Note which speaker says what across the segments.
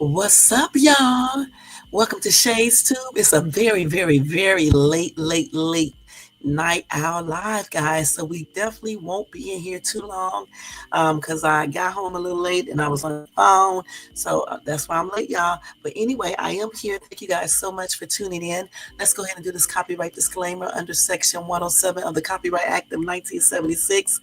Speaker 1: What's up, y'all? Welcome to Shades Tube. It's a very, very, very late night owl live, guys. So we definitely won't be in here too long because I got home a little late and I was on the phone. So that's why I'm late, y'all. But anyway, I am here. Thank you guys so much for tuning in. Let's go ahead and do this copyright disclaimer under Section 107 of the Copyright Act of 1976.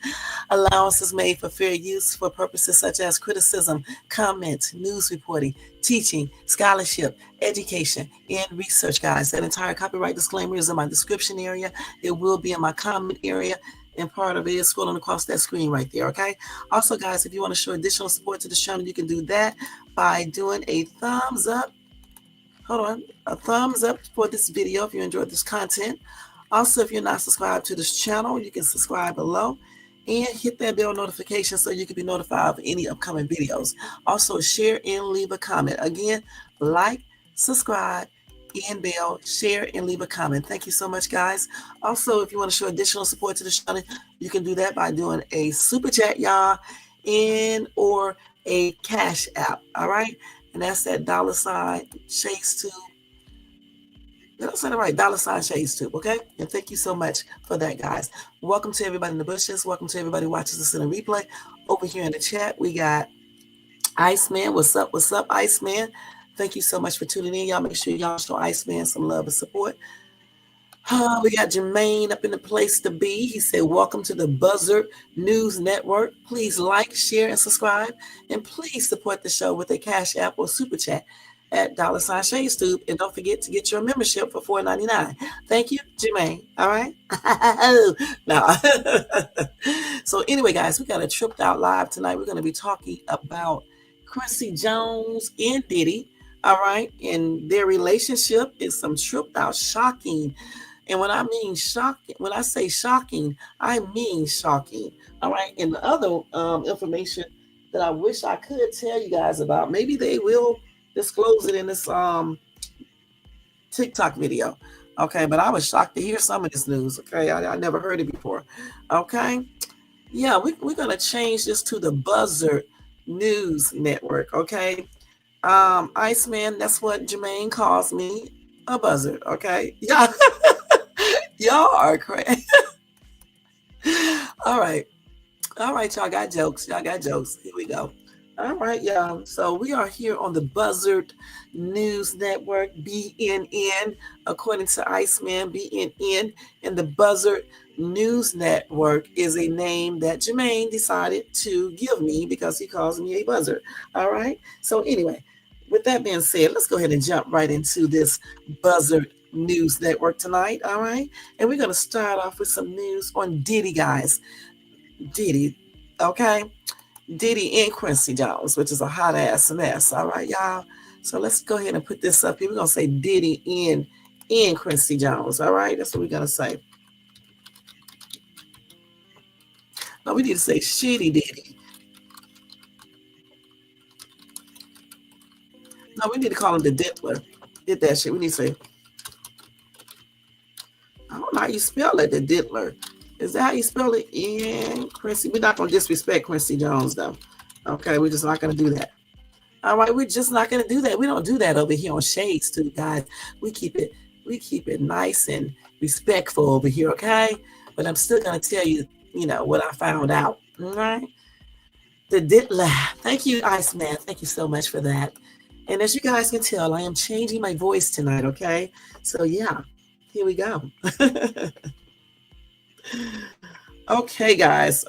Speaker 1: Allowance is made for fair use for purposes such as criticism, comment, news reporting, teaching, scholarship, education, and research, guys. That entire copyright disclaimer is in my description area. It will be in my comment area, and part of it is scrolling across that screen right there, okay? Also, guys, if you want to show additional support to this channel, you can do that by doing a thumbs up. Hold on. A thumbs up for this video if you enjoyed this content. Also, if you're not subscribed to this channel, you can subscribe below and hit that bell notification so you can be notified of any upcoming videos. Also, share and leave a comment. Again, like, subscribe, and bell, share, and leave a comment. Thank you so much, guys. Also, if you want to show additional support to the channel, you can do that by doing a super chat, y'all, and or a cash app, all right? And that's that $ Shades Tube. Did I say it right? $ Shades Tube, okay? And thank you so much for that, guys. Welcome to everybody in the bushes. Welcome to everybody who watches this in a replay. Over here in the chat, we got Iceman. What's up? What's up, Iceman? Thank you so much for tuning in. Y'all make sure y'all show Iceman some love and support. We got Jermaine up in the place to be. He said, welcome to the Buzzard News Network. Please like, share, and subscribe. And please support the show with a cash app or super chat at $ Shades Tube. And don't forget to get your membership for $4.99. Thank you, Jermaine. All right? No. So anyway, guys, we got a tripped out live tonight. We're going to be talking about Quincy Jones and Diddy. All right? And their relationship is some tripped out, shocking. And when I mean shocking, when I say shocking, I mean shocking. All right? And the other information that I wish I could tell you guys about, maybe they will disclose it in this TikTok video. Okay, but I was shocked to hear some of this news. Okay, I never heard it before. Okay, yeah, we're gonna change this to the Buzzard News Network. Okay, Iceman, that's what Jermaine calls me, a buzzard. Okay, yeah, y'all are crazy. All right, y'all got jokes. Y'all got jokes. Here we go. All right, y'all. So we are here on the Buzzard News Network, BNN, according to Iceman, BNN, and the Buzzard News Network is a name that Jermaine decided to give me because he calls me a buzzard. All right. So anyway, with that being said, let's go ahead and jump right into this Buzzard News Network tonight. All right. And we're going to start off with some news on Diddy, guys. Diddy. Okay. Diddy and Quincy Jones, which is a hot ass mess. All right, y'all. So let's go ahead and put this up here. We're gonna say Diddy and Quincy Jones. All right, that's what we're gonna say. No, we need to say shitty Diddy. No, we need to call him the Diddler. Did that shit. We need to say. I don't know how you spell it, the Diddler. Is that how you spell it? In Quincy? We're not going to disrespect Quincy Jones, though. Okay, we're just not going to do that. All right, we're just not going to do that. We don't do that over here on Shades Too, guys. We keep it nice and respectful over here, okay? But I'm still going to tell you, what I found out. All right? The Diddler. Thank you, Iceman. Thank you so much for that. And as you guys can tell, I am changing my voice tonight, okay? So, yeah, here we go. Okay, guys.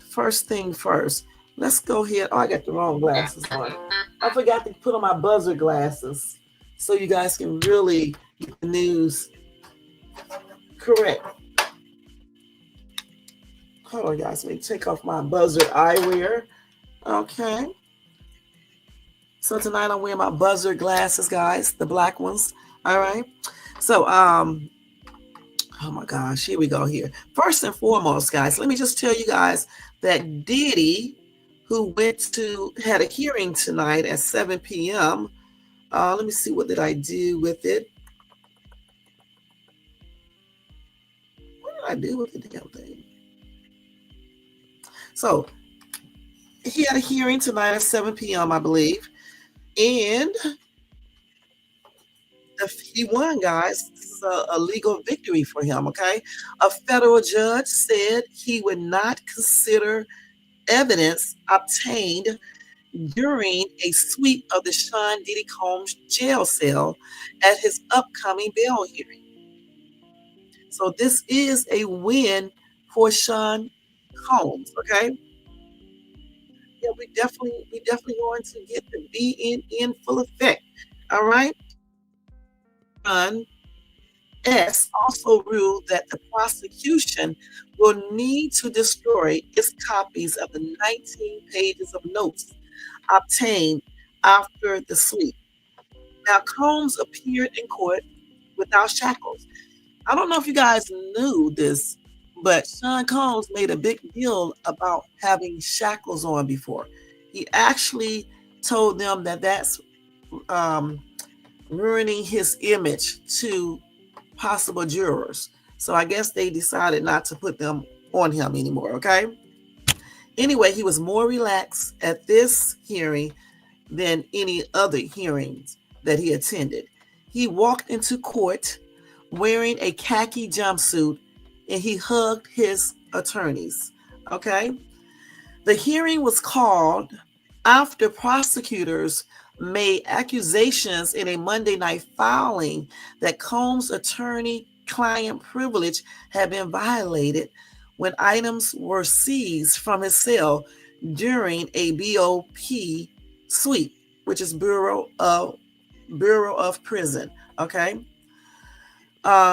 Speaker 1: First thing first, let's go ahead. Oh, I got the wrong glasses on. I forgot to put on my buzzer glasses so you guys can really get the news correct. Hold on, guys. Let me take off my buzzer eyewear. Okay. So tonight I'm wearing my buzzer glasses, guys, the black ones. All right. So, oh my gosh, here we go here. First and foremost, guys, let me just tell you guys that Diddy, who had a hearing tonight at 7 p.m. Let me see, what did I do with it? What did I do with the damn thing? So he had a hearing tonight at 7 p.m., I believe. And he won, guys. This is a legal victory for him, okay? A federal judge said he would not consider evidence obtained during a sweep of the Sean Diddy Combs jail cell at his upcoming bail hearing. So this is a win for Sean Combs, okay? Yeah, we definitely going to get the be in full effect. All right. S also ruled that the prosecution will need to destroy its copies of the 19 pages of notes obtained after the sweep. Now, Combs appeared in court without shackles. I don't know if you guys knew this, but Sean Combs made a big deal about having shackles on before. He actually told them that that's um, ruining his image to possible jurors. So I guess they decided not to put them on him anymore, okay? Anyway, he was more relaxed at this hearing than any other hearings that he attended. He walked into court wearing a khaki jumpsuit and he hugged his attorneys, okay? The hearing was called after prosecutors made accusations in a Monday night filing that Combs' attorney-client privilege had been violated when items were seized from his cell during a BOP sweep, which is Bureau of Prison. Okay.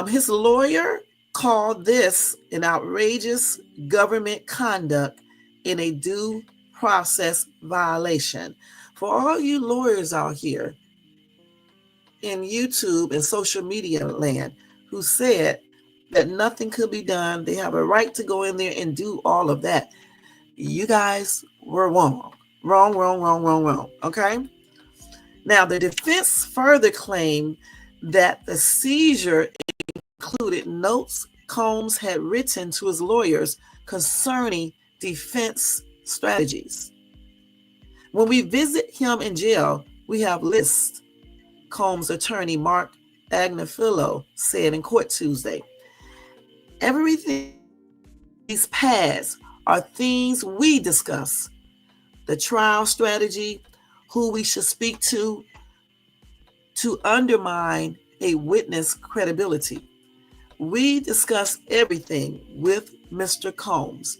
Speaker 1: His lawyer called this an outrageous government conduct in a due process violation. For all you lawyers out here in YouTube and social media land who said that nothing could be done, they have a right to go in there and do all of that. You guys were wrong. Wrong, wrong, wrong, wrong, wrong. Okay? Now, the defense further claimed that the seizure included notes Combs had written to his lawyers concerning defense strategies. When we visit him in jail, we have lists, Combs' attorney Mark Agnifilo said in court Tuesday. Everything these pads are things we discuss. The trial strategy, who we should speak to undermine a witness credibility. We discuss everything with Mr. Combs.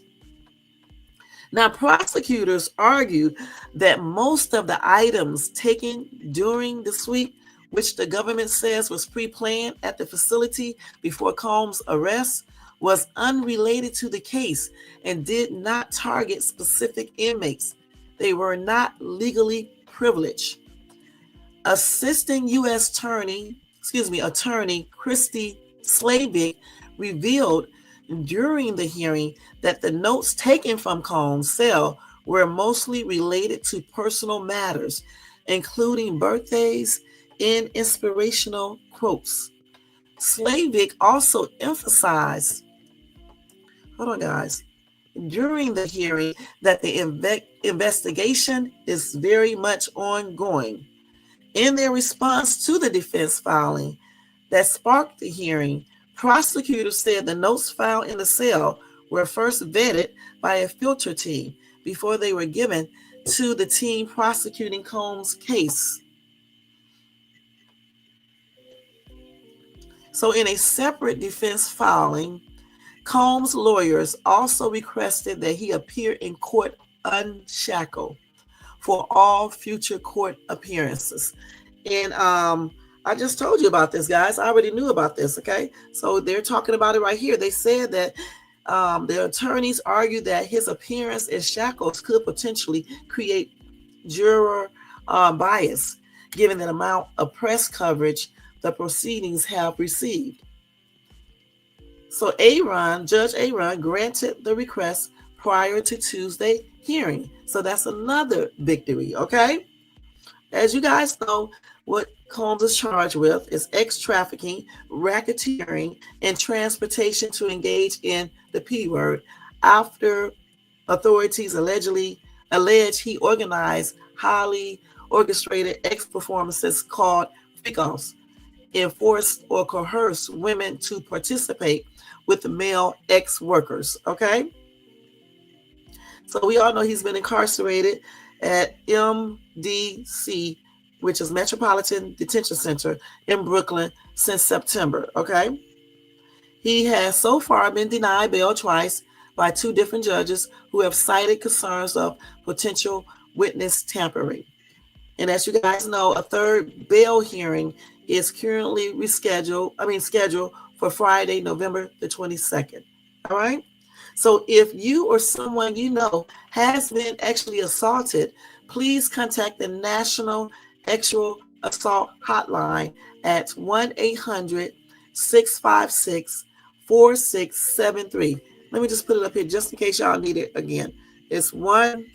Speaker 1: Now, prosecutors argue that most of the items taken during the sweep, which the government says was pre-planned at the facility before Combs' arrest, was unrelated to the case and did not target specific inmates. They were not legally privileged. Assistant U.S. Attorney Christy Slavic revealed during the hearing that the notes taken from Combs' cell were mostly related to personal matters, including birthdays and inspirational quotes. Slavic also emphasized, hold on guys, during the hearing that the investigation is very much ongoing. In their response to the defense filing that sparked the hearing, prosecutors said the notes found in the cell were first vetted by a filter team before they were given to the team prosecuting Combs' case. So in a separate defense filing, Combs' lawyers also requested that he appear in court unshackled for all future court appearances. And I just told you about this, guys. I already knew about this, okay? So they're talking about it right here. They said that the attorneys argued that his appearance in shackles could potentially create juror bias, given the amount of press coverage the proceedings have received. So Judge Aaron granted the request prior to Tuesday hearing. So that's another victory, okay? As you guys know, what Combs is charged with is trafficking, racketeering, and transportation to engage in the P word after authorities allege he organized highly orchestrated ex-performances called freak-offs, enforced or coerced women to participate with male ex-workers. Okay, so we all know he's been incarcerated at MDC, which is Metropolitan Detention Center in Brooklyn, since September. Okay, he has so far been denied bail twice by two different judges who have cited concerns of potential witness tampering. And as you guys know, a third bail hearing is currently scheduled for Friday, November the 22nd. All right. So if you or someone you know has been actually assaulted, please contact the National Sexual Assault Hotline at 1-800-656-4673. Let me just put it up here just in case y'all need it again. It's 1-8.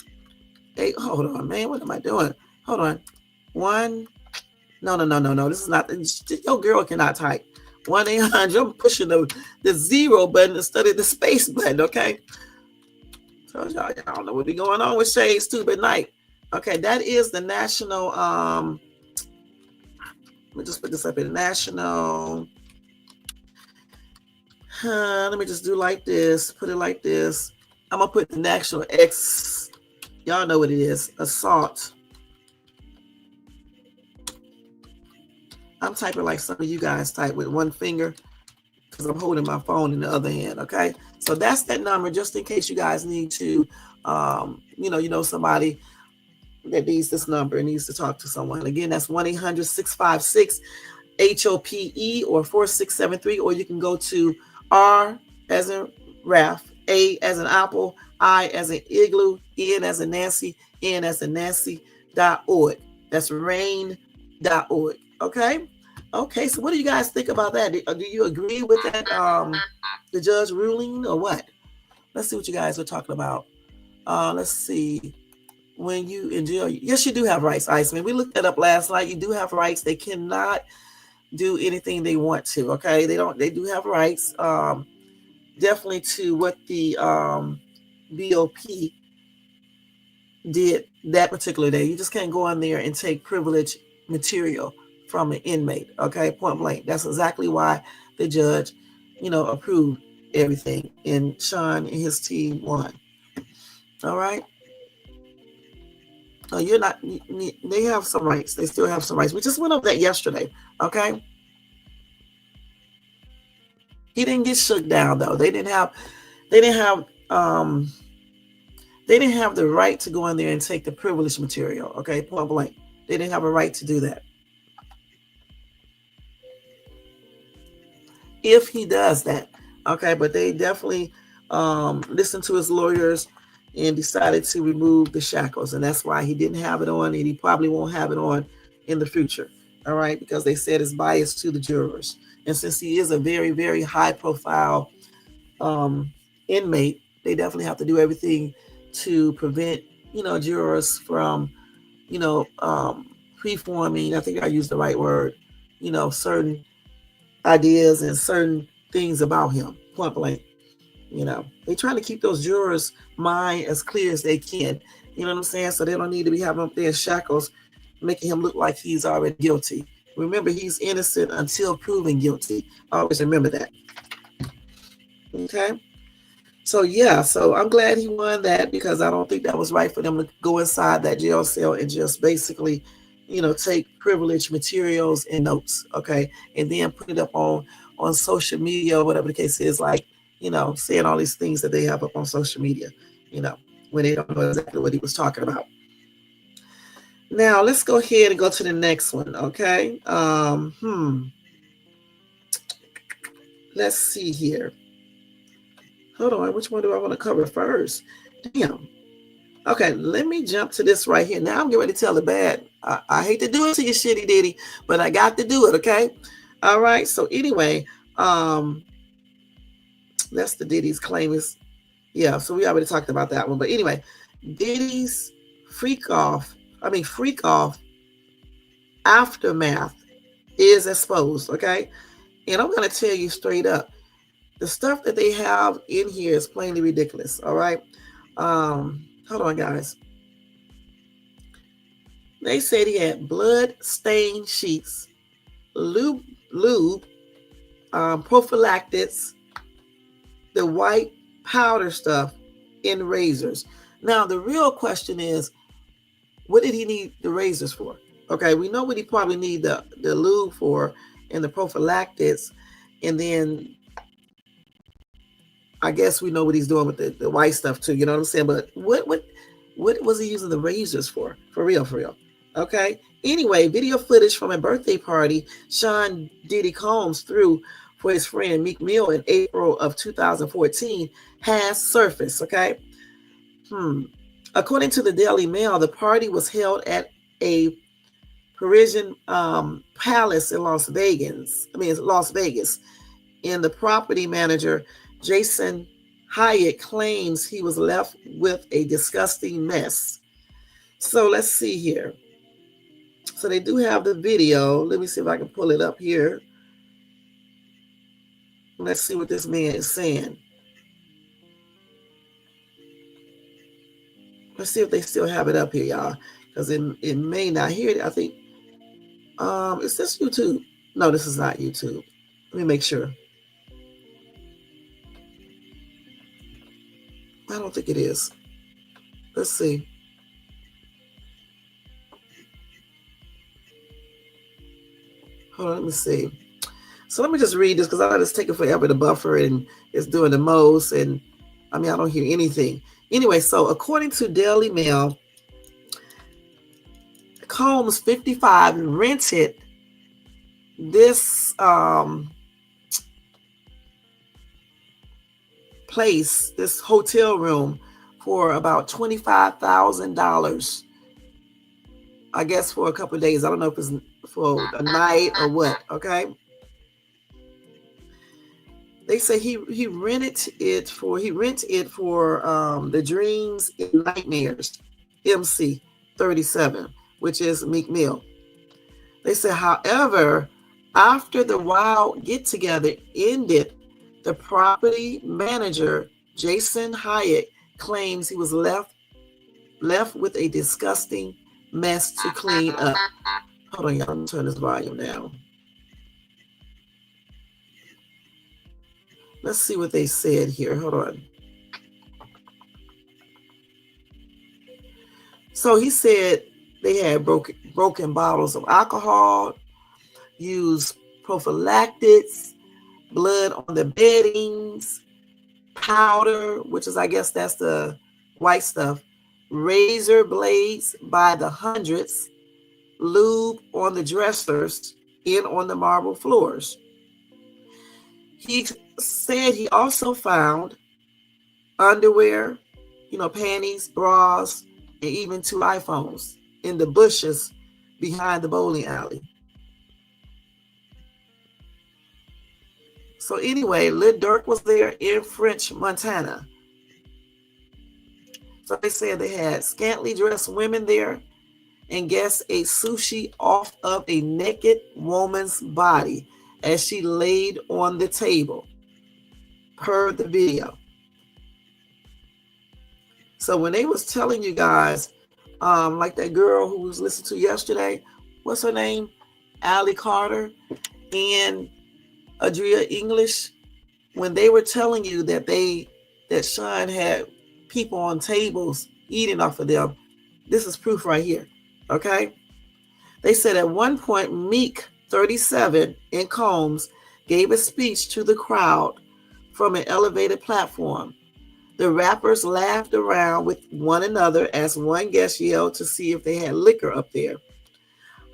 Speaker 1: Hold on, man. What am I doing? Hold on. No. This is not. Your girl cannot type. 1-800. I'm pushing the zero button instead of the space button. Okay. So y'all don't know what be going on with Shades Tube at night. Okay, that is the national. Let me just put this up in national. Let me just do like this. Put it like this. I'm gonna put the national X. Y'all know what it is. Assault. I'm typing like some of you guys type with one finger because I'm holding my phone in the other hand. Okay, so that's that number just in case you guys need to, somebody that needs this number and needs to talk to someone. Again, that's 1-800-656-HOPE or 4673, or you can go to R as in Ralph, A as in Apple, I as in Igloo, N as in Nancy, N as in Nancy.org. That's rain.org. Okay. Okay. So what do you guys think about that? Do you agree with that, the judge ruling, or what? Let's see what you guys are talking about. Let's see. When you in jail, yes, you do have rights, Iceman. We looked that up last night. You do have rights. They cannot do anything they want to. Okay. They do have rights. Definitely to what the BOP did that particular day. You just can't go in there and take privileged material from an inmate. Okay, point blank. That's exactly why the judge, approved everything, and Sean and his team won. All right. No, you're not. They have some rights. They still have some rights. We just went over that yesterday. Okay. He didn't get shook down though. They didn't have the right to go in there and take the privileged material. Okay, point blank. They didn't have a right to do that. If he does that, okay, but they definitely listened to his lawyers and decided to remove the shackles, and that's why he didn't have it on, and he probably won't have it on in the future. All right, because they said it's biased to the jurors, and since he is a very, very high-profile inmate, they definitely have to do everything to prevent, jurors from, preforming. I think I used the right word. Certain ideas and certain things about him. Point blank. They're trying to keep those jurors' mind as clear as they can. You know what I'm saying? So they don't need to be having up there shackles, making him look like he's already guilty. Remember, he's innocent until proven guilty. Always remember that. Okay. So yeah, so I'm glad he won that, because I don't think that was right for them to go inside that jail cell and just basically, take privileged materials and notes, okay, and then put it up on social media or whatever the case is, like, saying all these things that they have up on social media, when they don't know exactly what he was talking about. Now let's go ahead and go to the next one, okay? Let's see here. Hold on, which one do I want to cover first? Damn. Okay, let me jump to this right here. Now I'm getting ready to tell the bad. I hate to do it to you, shitty Diddy, but I got to do it, okay? All right, so anyway, that's the Diddy's claim is, yeah, so we already talked about that one. But anyway, Diddy's freak off aftermath is exposed, okay? And I'm going to tell you straight up, the stuff that they have in here is plainly ridiculous, all right? Hold on, guys. They said he had blood-stained sheets, lube, prophylactics, the white powder stuff, and razors. Now, the real question is, what did he need the razors for? Okay, we know what he probably need the lube for and the prophylactics, and then I guess we know what he's doing with the white stuff too. You know what I'm saying? But what was he using the razors for? For real, for real. Okay. Anyway, video footage from a birthday party Sean Diddy Combs threw for his friend Meek Mill in April of 2014 has surfaced. Okay. According to the Daily Mail, the party was held at a Parisian palace in Las Vegas. Las Vegas. And the property manager, Jason Hyatt, claims he was left with a disgusting mess. So let's see here. So they do have the video. Let me see if I can pull it up here. Let's see what this man is saying. Let's see if they still have it up here, y'all. Because it may not hear it. I think, is this YouTube? No, this is not YouTube. Let me make sure. I don't think it is. Let's see. Hold on, let me see. So let me just read this because I just take it forever to buffer and it's doing the most. And I don't hear anything. Anyway, so according to Daily Mail, Combs, 55, rented this place, this hotel room, for about $25,000. I guess for a couple of days. I don't know if it's for a night or what. Okay. They say he rented it for the Dreams and Nightmares MC 37, which is Meek Mill. They said, however, after the wild get together ended, the property manager, Jason Hyatt, claims he was left with a disgusting mess to clean up. Hold on, y'all. Let me turn this volume down. Let's see what they said here. Hold on. So he said they had broken bottles of alcohol, used prophylactics, blood on the beddings, powder, which is, I guess that's the white stuff, razor blades by the hundreds, lube on the dressers and on the marble floors. He said he also found underwear, panties, bras, and even 2 iPhones in the bushes behind the bowling alley. So anyway, Lil Durk was there in French, Montana. So they said they had scantily dressed women there and guests ate sushi off of a naked woman's body as she laid on the table, per the video. So when they was telling you guys, like that girl who was listened to yesterday, what's her name? Allie Carter and Adria English, when they were telling you that Sean had people on tables eating off of them, this is proof right here. Okay. They said at one point, Meek, 37, and Combs gave a speech to the crowd from an elevated platform. The rappers laughed around with one another as one guest yelled to see if they had liquor up there.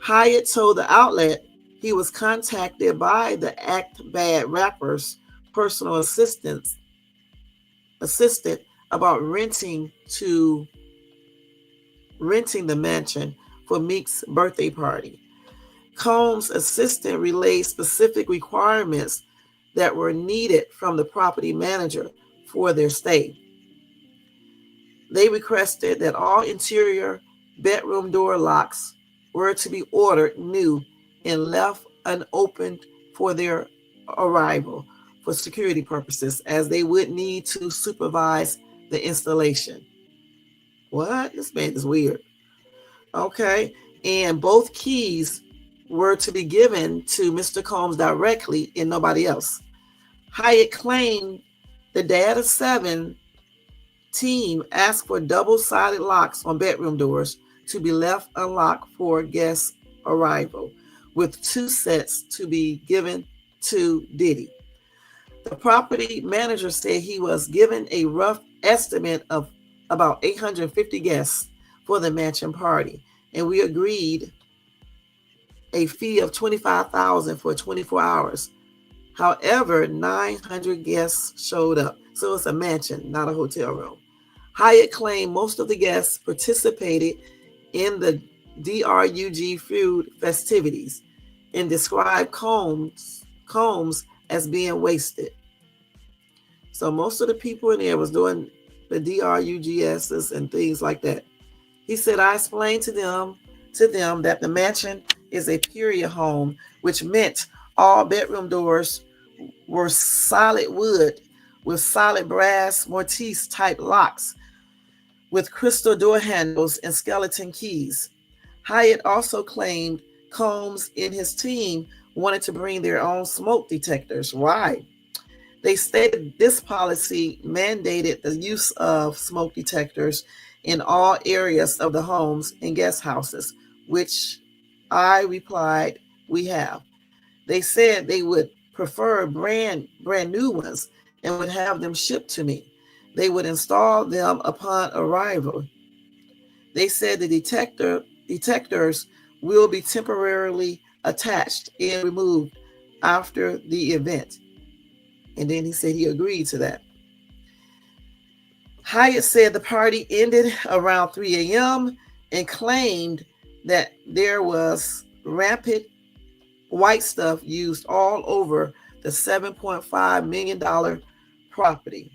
Speaker 1: Hyatt told the outlet he was contacted by the Act Bad rapper's personal assistant about renting the mansion for Meek's birthday party. Combs' assistant relayed specific requirements that were needed from the property manager for their stay. They requested that all interior bedroom door locks were to be ordered new and left unopened for their arrival for security purposes, as they would need to supervise the installation. What? This man is weird. Okay. and both keys were to be given to Mr. Combs directly and nobody else. Hyatt claimed the Dad of Seven team asked for double-sided locks on bedroom doors to be left unlocked for guest arrival, with 2 sets to be given to Diddy. The property manager said he was given a rough estimate of about 850 guests for the mansion party, and we agreed a fee of $25,000 for 24 hours. However, 900 guests showed up, so it's a mansion, not a hotel room. Hyatt claimed most of the guests participated in the DRUG food festivities and described Combs as being wasted. So most of the people in there was doing the DRUGSs and things like that. He said, I explained to them that the mansion is a period home, which meant all bedroom doors were solid wood with solid brass mortise type locks with crystal door handles and skeleton keys. Hyatt also claimed Combs and his team wanted to bring their own smoke detectors. Why? They stated this policy mandated the use of smoke detectors in all areas of the homes and guest houses, which I replied, we have. They said they would prefer brand new ones and would have them shipped to me. They would install them upon arrival. They said the detectors will be temporarily attached and removed after the event. And then he said he agreed to that. Hyatt said the party ended around 3 a.m. and claimed that there was rampant white stuff used all over the $7.5 million property.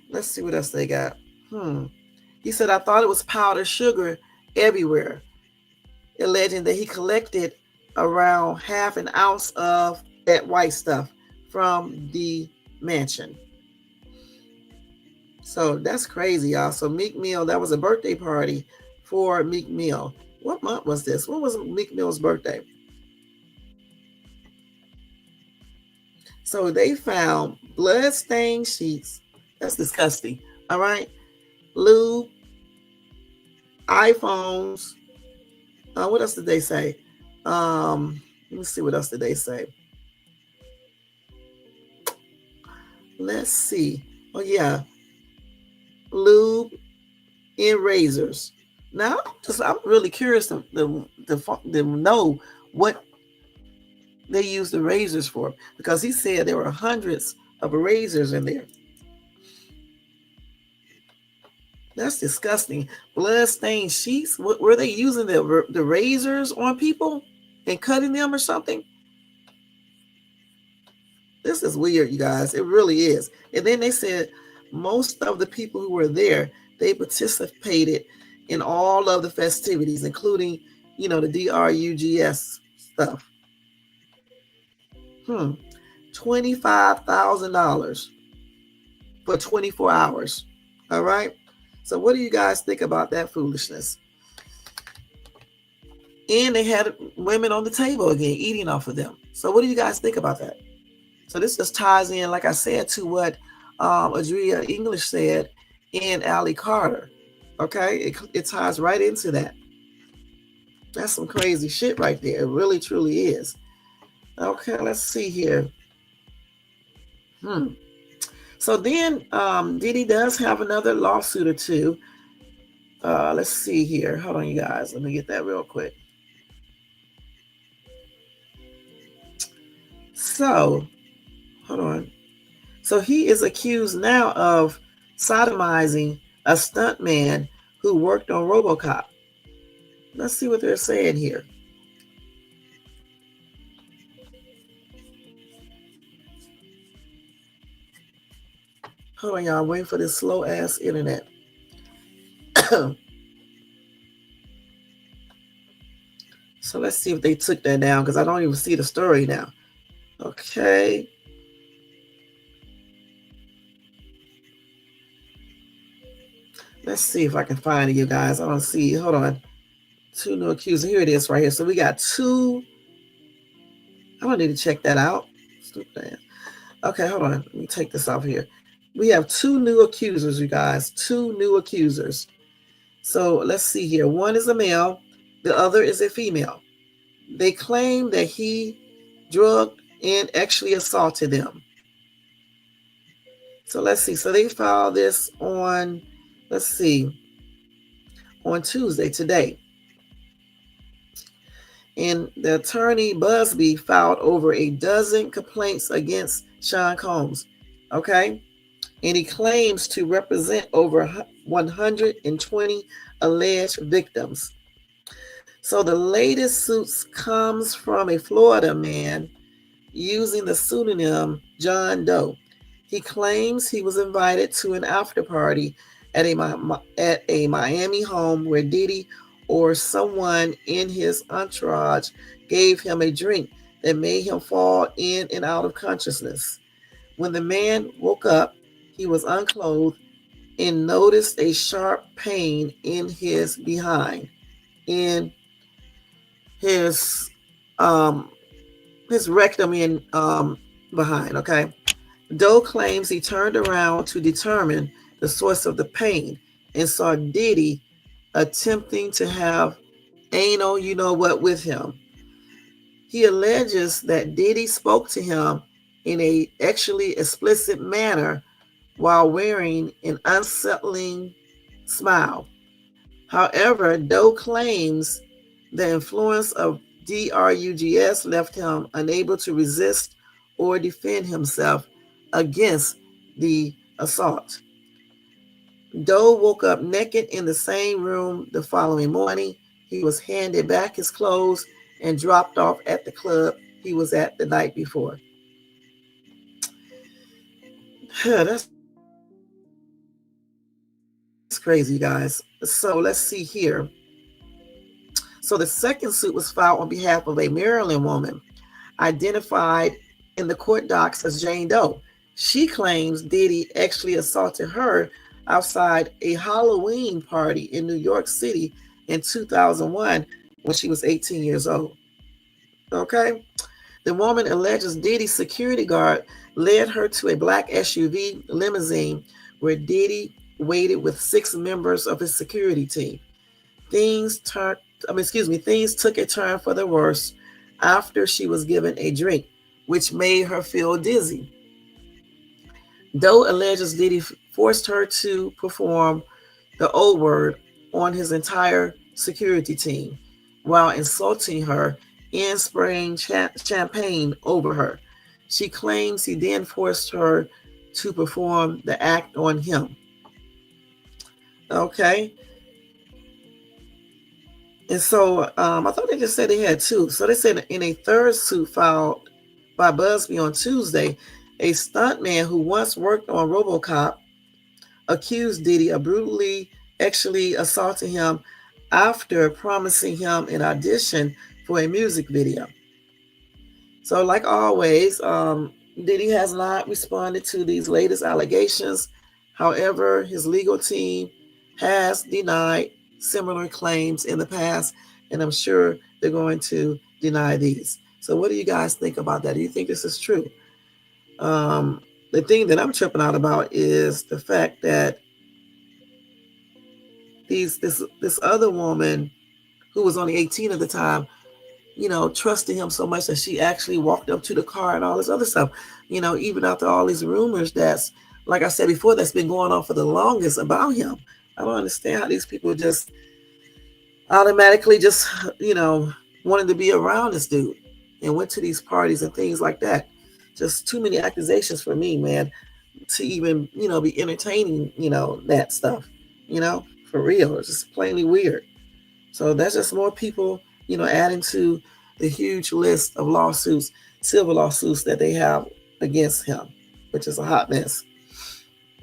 Speaker 1: Let's see what else they got. He said, I thought it was powdered sugar everywhere, alleging that he collected around half an ounce of that white stuff from the mansion. So that's crazy, y'all. So Meek Mill, that was a birthday party for Meek Mill. What month was this? When was Meek Mill's birthday? So they found blood-stained sheets. That's disgusting. All right. Lube, iPhones. What else did they say? Let me see. What else did they say? Let's see. Oh, yeah. Lube and razors. Now, I'm really curious to know what they use the razors for, because he said there were hundreds of razors in there. That's disgusting. Blood-stained sheets. What were they using the razors on people and cutting them or something? This is weird, you guys. It really is. And then they said most of the people who were there, they participated in all of the festivities, including, the DRUGS stuff. $25,000 for 24 hours. All right. So what do you guys think about that foolishness? And they had women on the table again, eating off of them. So what do you guys think about that? So this just ties in, like I said, to what Adria English said and Allie Carter. Okay, it ties right into that. That's some crazy shit right there. It really, truly is. Okay, let's see here. So then Diddy does have another lawsuit or two. Let's see here. Hold on, you guys. Let me get that real quick. So, hold on. So he is accused now of sodomizing a stuntman who worked on RoboCop. Let's see what they're saying here. Hold on, y'all. I'm waiting for this slow ass internet. So let's see if they took that down, because I don't even see the story now. Okay. Let's see if I can find it, you guys. I don't see. Hold on. Two new accusers. Here it is right here. So we got two. I don't need to check that out. Stupid. Okay, hold on. Let me take this off here. We have two new accusers, you guys. Two new accusers. So let's see here. One is a male, the other is a female. They claim that he drugged and actually assaulted them. So let's see. So they filed this on, let's see, on Tuesday, today. And the attorney Busby filed over a dozen complaints against Sean Combs. Okay. And he claims to represent over 120 alleged victims. So the latest suits comes from a Florida man using the pseudonym John Doe. He claims he was invited to an after party at a Miami home where Diddy or someone in his entourage gave him a drink that made him fall in and out of consciousness. When the man woke up, he was unclothed and noticed a sharp pain in his behind, in his um his rectum in behind. Okay. Doe claims he turned around to determine the source of the pain and saw Diddy attempting to have anal, you know what, with him. He alleges that Diddy spoke to him in a actually explicit manner while wearing an unsettling smile. However, Doe claims the influence of drugs left him unable to resist or defend himself against the assault. Doe woke up naked in the same room the following morning. He was handed back his clothes and dropped off at the club he was at the night before. That's crazy, you guys. So let's see here. So the second suit was filed on behalf of a Maryland woman identified in the court docs as Jane Doe. She claims Diddy actually assaulted her outside a Halloween party in New York City in 2001 when she was 18 years old. Okay? The woman alleges Diddy's security guard led her to a black SUV limousine where Diddy waited with six members of his security team. Things turned, things took a turn for the worse after she was given a drink, which made her feel dizzy. Doe alleges Diddy forced her to perform the O word on his entire security team while insulting her and spraying champagne over her. She claims he then forced her to perform the act on him. Okay. And so I thought they just said they had two. So they said in a third suit filed by Busby on Tuesday, a stuntman who once worked on RoboCop accused Diddy of brutally actually assaulting him after promising him an audition for a music video. So, like always, Diddy has not responded to these latest allegations. However, his legal team has denied similar claims in the past, and I'm sure they're going to deny these. So, what do you guys think about that? Do you think this is true? The thing that I'm tripping out about is the fact that this other woman who was only 18 at the time, trusted him so much that she actually walked up to the car and all this other stuff. Even after all these rumors that's, like I said before, that's been going on for the longest about him. I don't understand how these people just automatically just, wanted to be around this dude and went to these parties and things like that. Just too many accusations for me, man, to even, be entertaining, that stuff, for real. It's just plainly weird. So that's just more people, adding to the huge list of lawsuits, civil lawsuits that they have against him, which is a hot mess.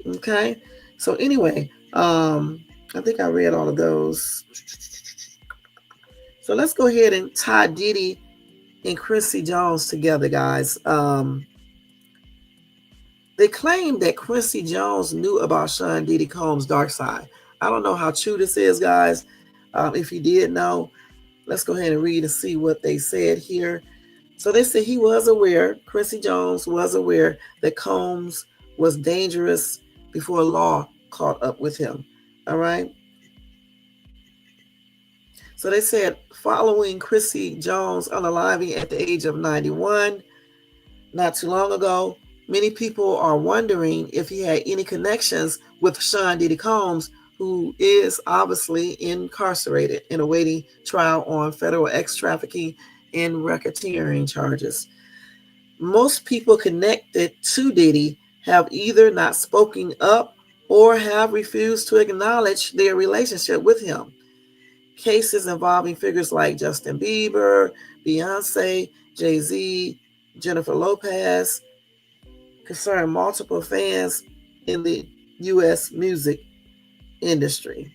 Speaker 1: Okay. So anyway, I think I read all of those. So let's go ahead and tie Diddy and Quincy Jones together, guys. They claim that Quincy Jones knew about Sean Diddy Combs' dark side. I don't know how true this is, guys. If you did know, let's go ahead and read and see what they said here. So they said he was aware, Quincy Jones was aware that Combs was dangerous before law caught up with him. All right. So they said following Quincy Jones unaliving at the age of 91, not too long ago, many people are wondering if he had any connections with Sean Diddy Combs, who is obviously incarcerated and awaiting trial on federal trafficking and racketeering charges. Most people connected to Diddy have either not spoken up or have refused to acknowledge their relationship with him. Cases involving figures like Justin Bieber, Beyonce, Jay-Z, Jennifer Lopez concern multiple fans in the U.S. music industry.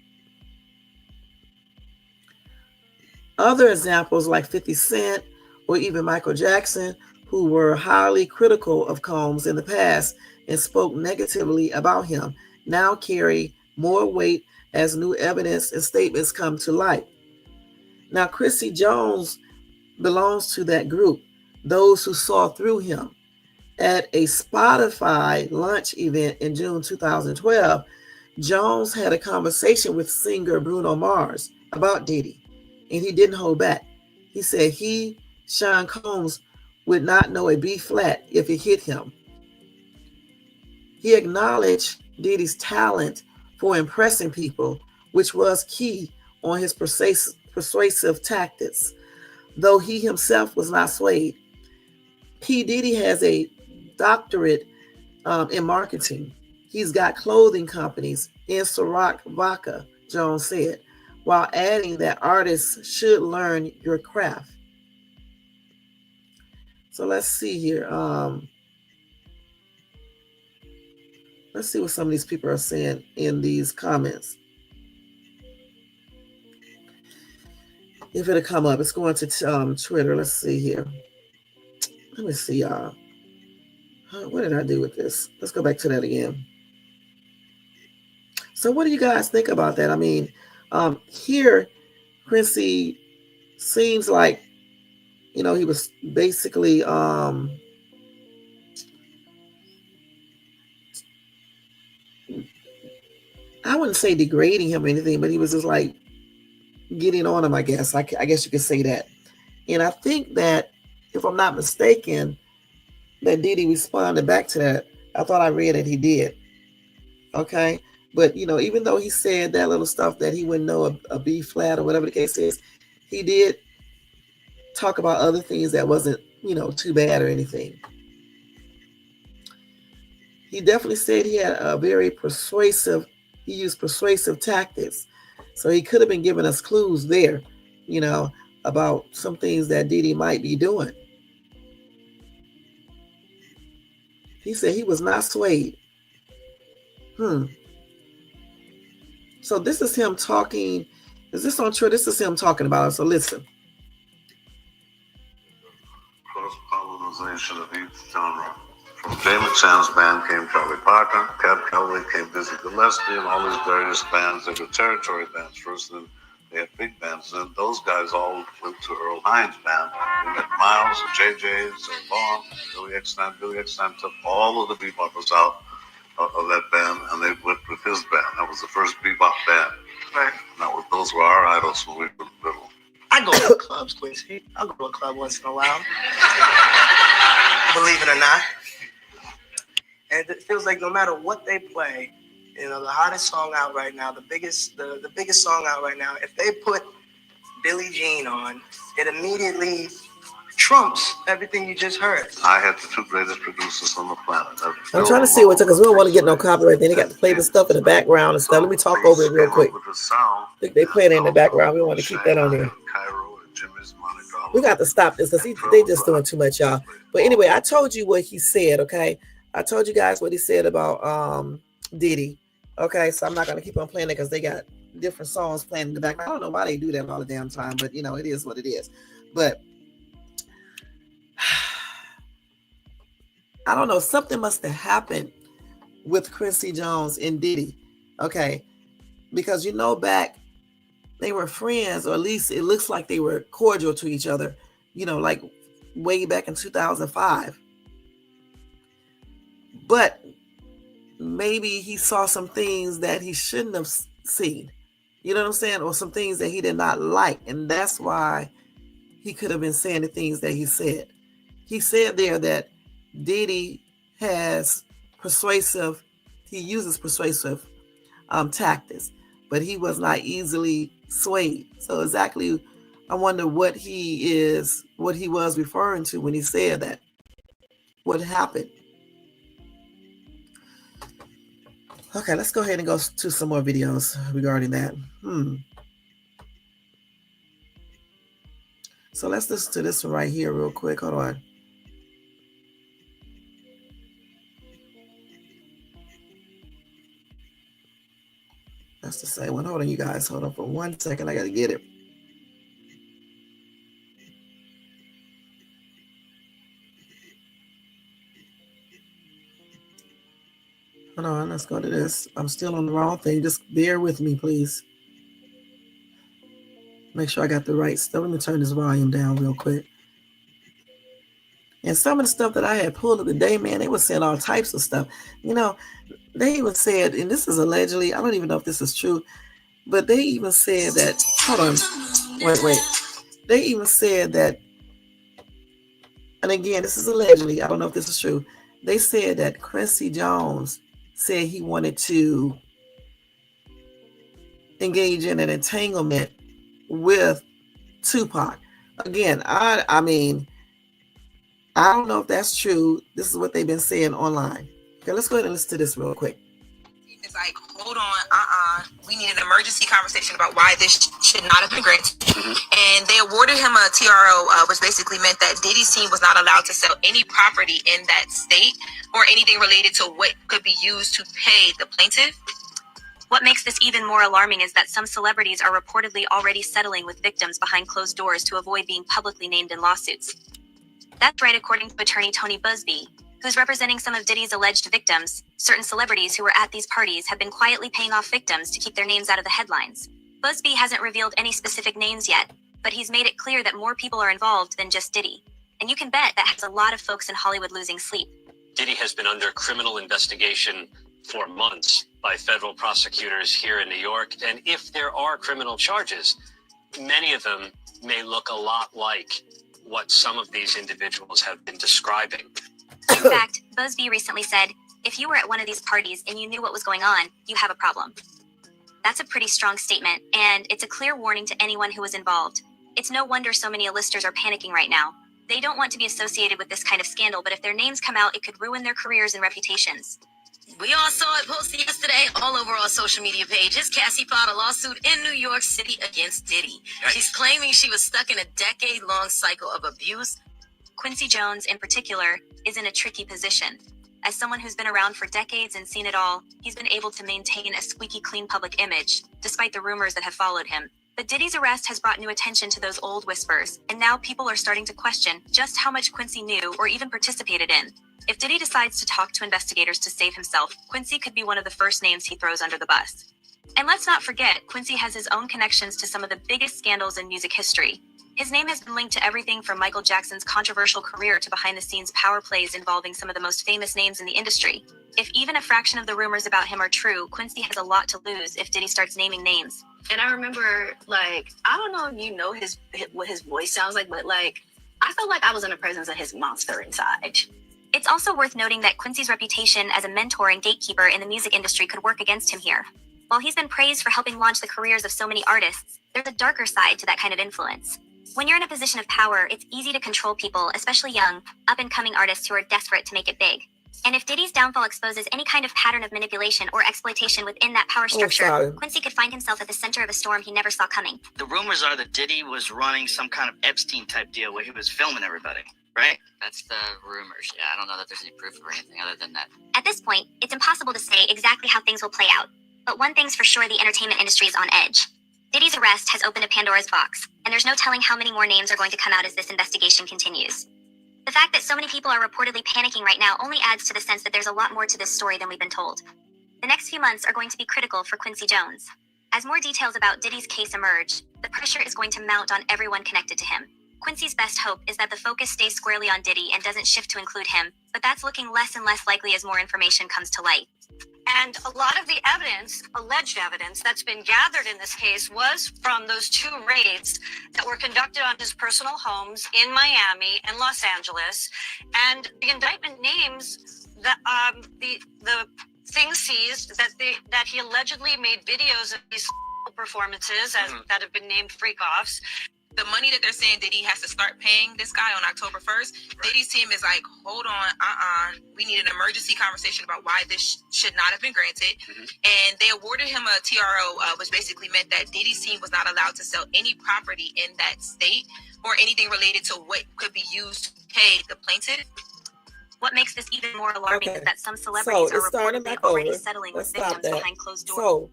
Speaker 1: Other examples like 50 Cent or even Michael Jackson, who were highly critical of Combs in the past and spoke negatively about him, now carry more weight as new evidence and statements come to light. Now, Quincy Jones belongs to that group, those who saw through him. At a Spotify launch event in June 2012, Jones had a conversation with singer Bruno Mars about Diddy, and he didn't hold back. He said Sean Combs, would not know a B flat if it hit him. He acknowledged Diddy's talent for impressing people, which was key on his persuasive tactics, though he himself was not swayed. P. Diddy has a doctorate in marketing. He's got clothing companies in Ciroc Vodka, Jones said, while adding that artists should learn your craft. So let's see here. Let's see what some of these people are saying in these comments. If it'll come up, it's going to Twitter. Let's see here. Let me see, y'all. What did I do with this? Let's go back to that again. So what do you guys think about that? I mean, here, Quincy seems like, he was basically I wouldn't say degrading him or anything, but he was just like getting on him, I guess. I guess you could say that. And I think that, if I'm not mistaken, that Diddy responded back to that. I thought I read that he did. Okay. But, even though he said that little stuff that he wouldn't know a B flat or whatever the case is, he did talk about other things that wasn't, too bad or anything. He definitely said he had a very he used persuasive tactics. So he could have been giving us clues there, about some things that Diddy might be doing. He said he was not swayed. So this is him talking. Is this on Twitter? This is him talking about it. So listen.
Speaker 2: Cross-pollination of each genre. From Jay McShann's band came Charlie Parker, Cab Calloway came Dizzy Gillespie, and all these various bands. They were territory bands first, and they had big bands. And those guys all went to Earl Hines' band. We met Miles, the JJs, Vaughn, Billy Eckstein. Billy Eckstein took all of the beboppers out of that band, and they went with his band. That was the first bebop band. Right. Now, those were our idols when we were little.
Speaker 3: I go to clubs, Quincy. I'll go to a club once in a while. Believe it or not. And it feels like no matter what they play, the hottest song out right now, the biggest song out right now, if they put Billie Jean on, it immediately trumps everything you just heard.
Speaker 2: I had the two greatest producers on the planet.
Speaker 1: I'm trying to see what's because we don't want to get no copyright. Then they got to play the stuff in the background and stuff. Let me talk over it real quick. I think they play it in the background. We want to keep that on there. We got to stop this because they just doing too much, y'all. But anyway, I told you what he said, okay? I told you guys what he said about Diddy. Okay, so I'm not going to keep on playing it because they got different songs playing in the background. I don't know why they do that all the damn time, but, it is what it is. But I don't know. Something must have happened with Quincy Jones and Diddy. Okay. because back they were friends, or at least it looks like they were cordial to each other, like way back in 2005. But maybe he saw some things that he shouldn't have seen. You know what I'm saying? Or some things that he did not like. And that's why he could have been saying the things that he said. He said there that Diddy uses persuasive tactics, but he was not easily swayed. So exactly, I wonder what he was referring to when he said that. What happened? Okay, let's go ahead and go to some more videos regarding that. So let's listen to this one right here real quick. Hold on. That's the same one. Hold on, you guys. Hold on for 1 second. I got to get it. Hold on. Let's go to this. I'm still on the wrong thing. Just bear with me, please. Make sure I got the right stuff. Let me turn this volume down real quick. And some of the stuff that I had pulled up today, man, they were saying all types of stuff. They even said, and this is allegedly, I don't even know if this is true, but they even said that, hold on, wait. They even said that, and again, this is allegedly, I don't know if this is true. They said that Quincy Jones said he wanted to engage in an entanglement with Tupac. Again, I mean, I don't know if that's true. This is what they've been saying online. Okay, let's go ahead and listen to this real quick.
Speaker 4: It's like, hold on, we need an emergency conversation about why this should not have been granted. And they awarded him a TRO, which basically meant that Diddy's team was not allowed to sell any property in that state or anything related to what could be used to pay the plaintiff.
Speaker 5: What makes this even more alarming is that some celebrities are reportedly already settling with victims behind closed doors to avoid being publicly named in lawsuits. That's right, according to attorney Tony Busby, who's representing some of Diddy's alleged victims. Certain celebrities who were at these parties have been quietly paying off victims to keep their names out of the headlines. Busby hasn't revealed any specific names yet, but he's made it clear that more people are involved than just Diddy. And you can bet that has a lot of folks in Hollywood losing sleep.
Speaker 6: Diddy has been under criminal investigation for months by federal prosecutors here in New York. And if there are criminal charges, many of them may look a lot like what some of these individuals have been describing.
Speaker 5: In fact, Busby recently said, if you were at one of these parties and you knew what was going on, you have a problem. That's a pretty strong statement, and it's a clear warning to anyone who was involved. It's no wonder so many A-listers are panicking right now. They don't want to be associated with this kind of scandal, but if their names come out, it could ruin their careers and reputations.
Speaker 4: We all saw it posted yesterday all over our social media pages. Cassie filed a lawsuit in New York City against Diddy. She's claiming she was stuck in a decade-long cycle of abuse.
Speaker 5: Quincy Jones, in particular, is in a tricky position. As someone who's been around for decades and seen it all, he's been able to maintain a squeaky clean public image, despite the rumors that have followed him. But Diddy's arrest has brought new attention to those old whispers, and now people are starting to question just how much Quincy knew or even participated in. If Diddy decides to talk to investigators to save himself, Quincy could be one of the first names he throws under the bus. And let's not forget, Quincy has his own connections to some of the biggest scandals in music history. His name has been linked to everything from Michael Jackson's controversial career to behind-the-scenes power plays involving some of the most famous names in the industry. If even a fraction of the rumors about him are true, Quincy has a lot to lose if Diddy starts naming names.
Speaker 7: And I remember, I don't know if you know what his voice sounds like, but I felt like I was in the presence of his monster inside.
Speaker 5: It's also worth noting that Quincy's reputation as a mentor and gatekeeper in the music industry could work against him here. While he's been praised for helping launch the careers of so many artists, there's a darker side to that kind of influence. When you're in a position of power, it's easy to control people, especially young, up-and-coming artists who are desperate to make it big. And if Diddy's downfall exposes any kind of pattern of manipulation or exploitation within that power structure, Quincy could find himself at the center of a storm he never saw coming.
Speaker 8: The rumors are that Diddy was running some kind of Epstein-type deal where he was filming everybody, right?
Speaker 9: That's the rumors. Yeah, I don't know that there's any proof or anything other than that.
Speaker 5: At this point, it's impossible to say exactly how things will play out. But one thing's for sure, the entertainment industry is on edge. Diddy's arrest has opened a Pandora's box, and there's no telling how many more names are going to come out as this investigation continues. The fact that so many people are reportedly panicking right now only adds to the sense that there's a lot more to this story than we've been told. The next few months are going to be critical for Quincy Jones. As more details about Diddy's case emerge, the pressure is going to mount on everyone connected to him. Quincy's best hope is that the focus stays squarely on Diddy and doesn't shift to include him, but that's looking less and less likely as more information comes to light.
Speaker 10: And a lot of the evidence, alleged evidence, that's been gathered in this case was from those 2 raids that were conducted on his personal homes in Miami and Los Angeles. And the indictment names the things seized that he allegedly made videos of these performances that have been named freak-offs.
Speaker 4: The money that they're saying Diddy has to start paying this guy on October 1st, Diddy's team is like, hold on, we need an emergency conversation about why this should not have been granted. And they awarded him a TRO, which basically meant that Diddy's team was not allowed to sell any property in that state or anything related to what could be used to pay the plaintiff.
Speaker 5: What makes this even more alarming is that some celebrities are reportedly already settling with victims behind closed doors.
Speaker 1: So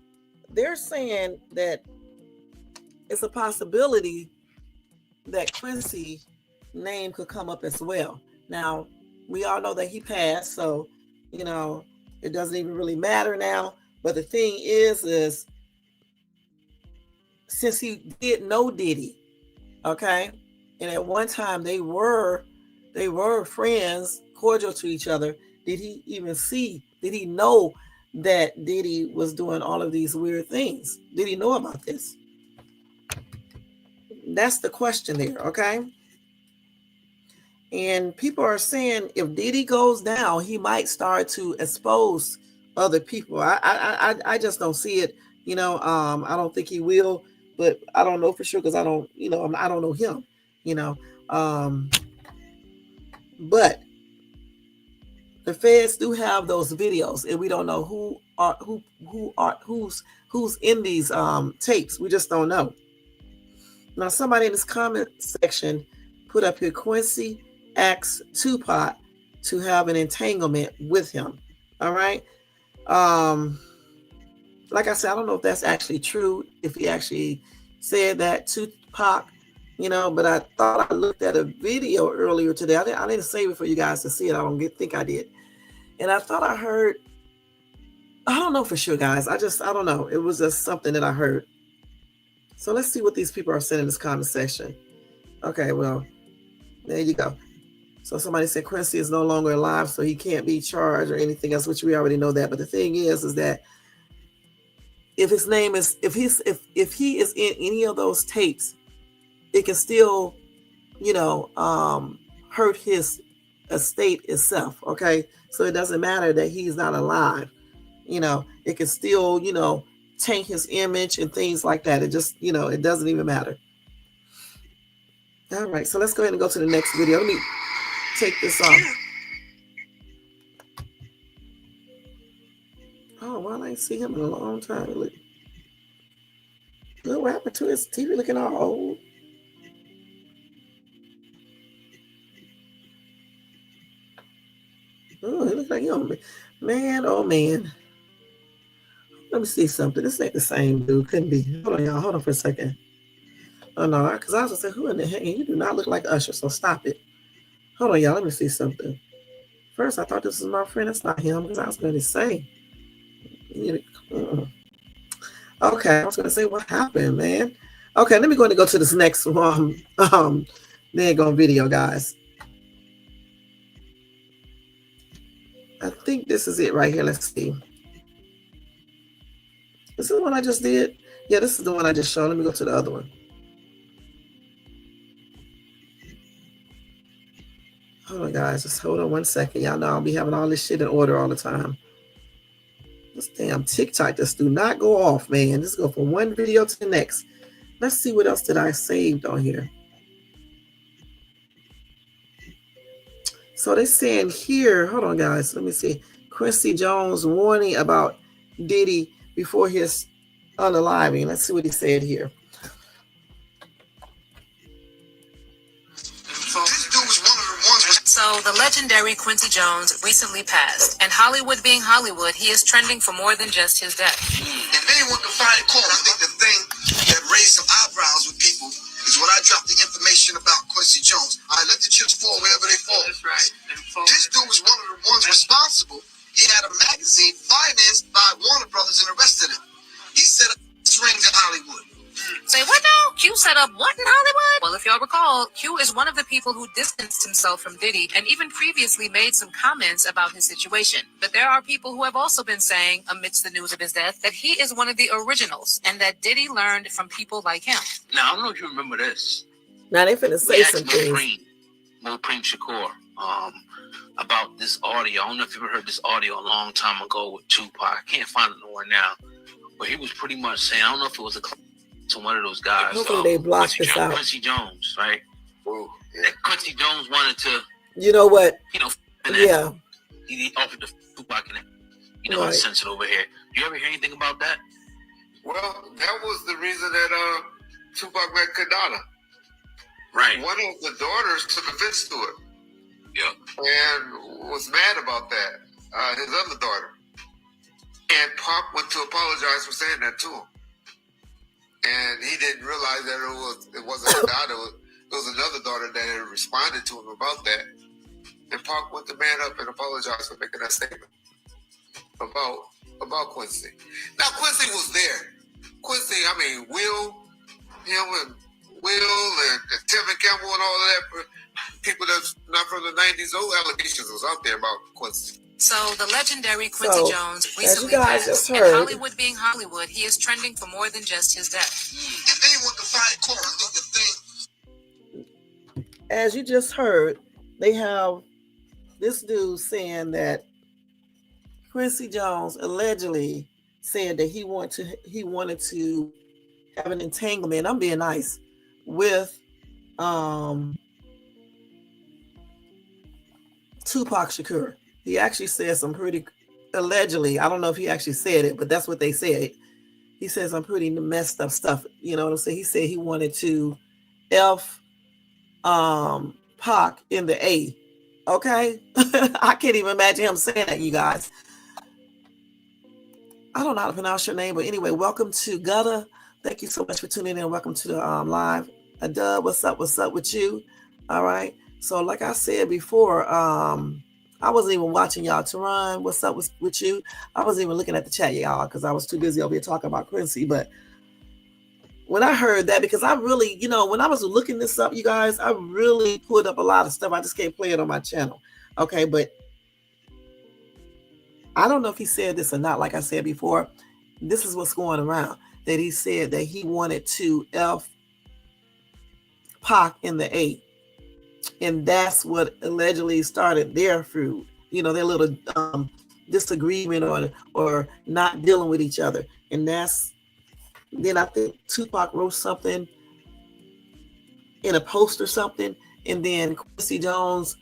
Speaker 1: they're saying that it's a possibility that Quincy name could come up as well. Now, we all know that he passed, so, you know, it doesn't even really matter now. But the thing is since he did know Diddy, okay, and at one time they were friends, cordial to each other, did he know that Diddy was doing all of these weird things? Did he know about this? That's the question there, okay? And people are saying if Diddy goes down, he might start to expose other people. I just don't see it, you know. I don't think he will, but I don't know for sure because I don't know him, you know. But the feds do have those videos, and we don't know who's in these tapes. We just don't know. Now, somebody in this comment section put up here, Quincy asked Tupac to have an entanglement with him. All right. Like I said, I don't know if that's actually true, if he actually said that to Tupac, you know, but I thought I looked at a video earlier today. I didn't save it for you guys to see it. I don't think I did. And I thought I heard, I don't know for sure, guys. I don't know. It was just something that I heard. So let's see what these people are saying in this comment section. Okay, well, there you go. So somebody said Quincy is no longer alive, so he can't be charged or anything else, which we already know that. But the thing is that if his name is, if he is in any of those tapes, it can still, you know, hurt his estate itself. Okay, so it doesn't matter that he's not alive. You know, it can still, you know, taint his image and things like that. It just, you know, it doesn't even matter. All right, so let's go ahead and go to the next video. Let me take this off. Oh, well, I ain't seen him in a long time. Look, what happened to his TV looking all old? Oh, he looks like him. Man, oh man. Let me see something. This ain't the same dude. Couldn't be. Hold on, y'all. Hold on for a second. Oh, no. Because I was going to say, who in the heck? You do not look like Usher, so stop it. Hold on, y'all. Let me see something. First, I thought this was my friend. That's not him. Because I was going to say. Okay. I was going to say, what happened, man? Okay. Let me go to this next one. There go video, guys. I think this is it right here. Let's see. This is the one I just did. Yeah, this is the one I just showed. Let me go to the other one. Hold on, guys. Just hold on 1 second. Y'all know I'll be having all this shit in order all the time. This damn TikTok just do not go off, man. Just go from one video to the next. Let's see what else did I saved on here. So they're saying here, hold on, guys. Let me see. Quincy Jones warning about Diddy before his unaliving. Let's see what he said here.
Speaker 4: So the legendary Quincy Jones recently passed, and Hollywood being Hollywood, he is trending for more than just his death.
Speaker 11: If anyone can find a quote, I think the thing that raised some eyebrows with people is when I dropped the information about Quincy Jones. I let the chips fall wherever they fall.
Speaker 4: That's right.
Speaker 11: This dude was one of the ones responsible. He had a magazine financed by Warner Brothers and arrested him. He said it's rings in Hollywood.
Speaker 4: Say what now? Q set up what in Hollywood? Well, if y'all recall, Q is one of the people who distanced himself from Diddy and even previously made some comments about his situation. But there are people who have also been saying, amidst the news of his death, that he is one of the originals and that Diddy learned from people like him.
Speaker 12: Now, I don't know if you remember this.
Speaker 1: Now they finna say some things.
Speaker 12: Mopreme Shakur, about this audio. I don't know if you ever heard this audio a long time ago with Tupac. I can't find it nowhere now. But he was pretty much saying, I don't know if it was to one of those guys.
Speaker 1: Hopefully they blocked this out.
Speaker 12: Quincy Jones, right? Ooh, yeah. Quincy Jones wanted to.
Speaker 1: You know what?
Speaker 12: Yeah. He offered to Tupac and
Speaker 1: right.
Speaker 12: Censor over here. You ever hear anything about that?
Speaker 13: Well, that was the reason that Tupac met Kadana.
Speaker 12: Right.
Speaker 13: One of the daughters took offense to it.
Speaker 12: Yeah.
Speaker 13: And was mad about that. His other daughter. And Pac went to apologize for saying that to him. And he didn't realize that it wasn't a daughter. It was another daughter that had responded to him about that. And Pac went the man up and apologized for making that statement about Quincy. Now Quincy was there. Quincy, Will and Tevin Campbell and all of that people that's not from the 90s, those allegations was out there about Quincy.
Speaker 4: So the legendary Quincy Jones recently passed, and Hollywood being Hollywood, he is trending for more than just his death.
Speaker 11: If they want to fight court, I think the thing.
Speaker 1: As you just heard, they have this dude saying that Quincy Jones allegedly said that he wanted to have an entanglement. I'm being nice with Tupac Shakur. He actually said some pretty, allegedly, I don't know if he actually said it, but that's what they said. He said some pretty messed up stuff. You know what I'm saying? He said he wanted to F Pac in the A. Okay? I can't even imagine him saying that, you guys. I don't know how to pronounce your name, but anyway, welcome to Gutta. Thank you so much for tuning in. Welcome to the live. Adub, what's up? What's up with you? All right. So like I said before, I wasn't even watching y'all. Teron, what's up with you? I wasn't even looking at the chat, y'all, because I was too busy over here talking about Quincy. But when I heard that, because I really, when I was looking this up, you guys, I really put up a lot of stuff. I just can't play it on my channel. Okay, but I don't know if he said this or not. Like I said before, this is what's going around. That he said that he wanted to F Pac in the A. And that's what allegedly started their feud, their little disagreement or not dealing with each other. And then I think Tupac wrote something in a post or something. And then Quincy Jones'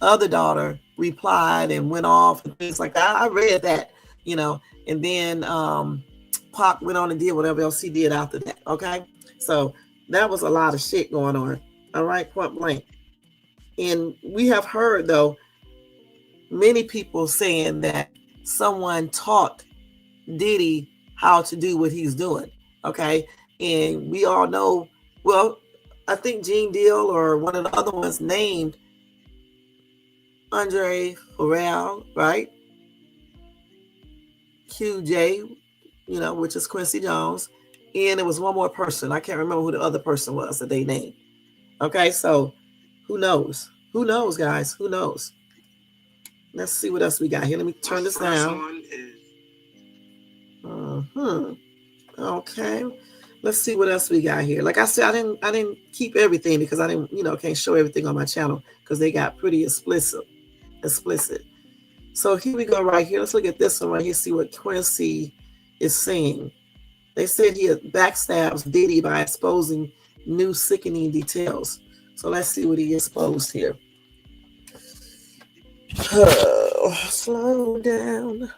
Speaker 1: other daughter replied and went off and things like that. I read that, and then Pac went on and did whatever else he did after that. Okay. So that was a lot of shit going on. All right. Point blank. And we have heard, though, many people saying that someone taught Diddy how to do what he's doing. Okay. And we all know, well, I think Gene Deal or one of the other ones named Andre Pharrell, right? QJ, which is Quincy Jones. And it was one more person. I can't remember who the other person was that they named. Okay. So who knows? Who knows, guys? Who knows? Let's see what else we got here. Let me turn this down. Okay. Let's see what else we got here. Like I said, I didn't keep everything because I didn't, can't show everything on my channel because they got pretty explicit. So here we go right here. Let's look at this one right here. See what Quincy is saying. They said he backstabs Diddy by exposing new sickening details. So let's see what he exposed here. Slow down.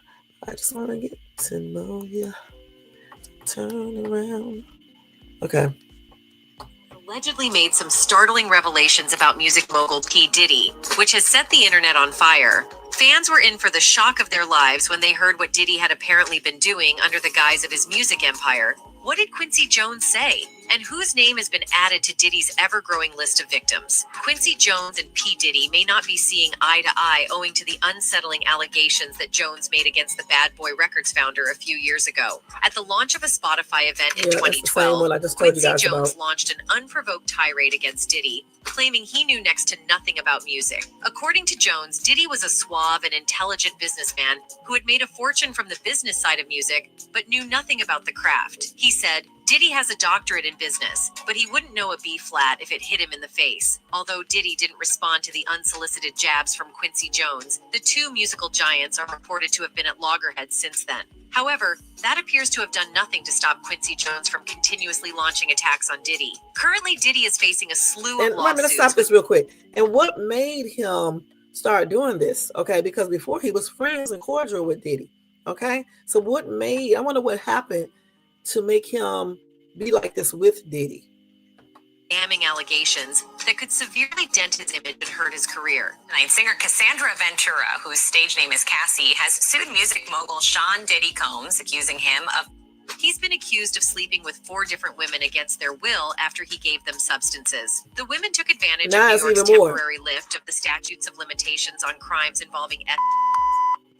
Speaker 1: I just want to get to know you. Turn around. Okay.
Speaker 14: Allegedly made some startling revelations about music mogul P. Diddy, which has set the internet on fire. Fans were in for the shock of their lives when they heard what Diddy had apparently been doing under the guise of his music empire. What did Quincy Jones say? And whose name has been added to Diddy's ever-growing list of victims? Quincy Jones and P. Diddy may not be seeing eye to eye owing to the unsettling allegations that Jones made against the Bad Boy Records founder a few years ago. At the launch of a Spotify event in 2012, Quincy Jones launched an unprovoked tirade against Diddy, claiming he knew next to nothing about music. According to Jones, Diddy was a suave and intelligent businessman who had made a fortune from the business side of music, but knew nothing about the craft. He said, Diddy has a doctorate in business, but he wouldn't know a B flat if it hit him in the face. Although Diddy didn't respond to the unsolicited jabs from Quincy Jones, the two musical giants are reported to have been at loggerheads since then. However, that appears to have done nothing to stop Quincy Jones from continuously launching attacks on Diddy. Currently, Diddy is facing a slew of lawsuits.
Speaker 1: Let's stop this real quick. And what made him start doing this? Okay, because before he was friends and cordial with Diddy. Okay, so I wonder what happened to make him be like this with Diddy.
Speaker 14: Damning allegations that could severely dent his image and hurt his career.
Speaker 4: Tonight, singer Cassandra Ventura, whose stage name is Cassie, has sued music mogul Sean Diddy Combs, accusing him of...
Speaker 14: He's been accused of sleeping with 4 different women against their will after he gave them substances. The women took advantage of New York's temporary lift of the statutes of limitations on crimes involving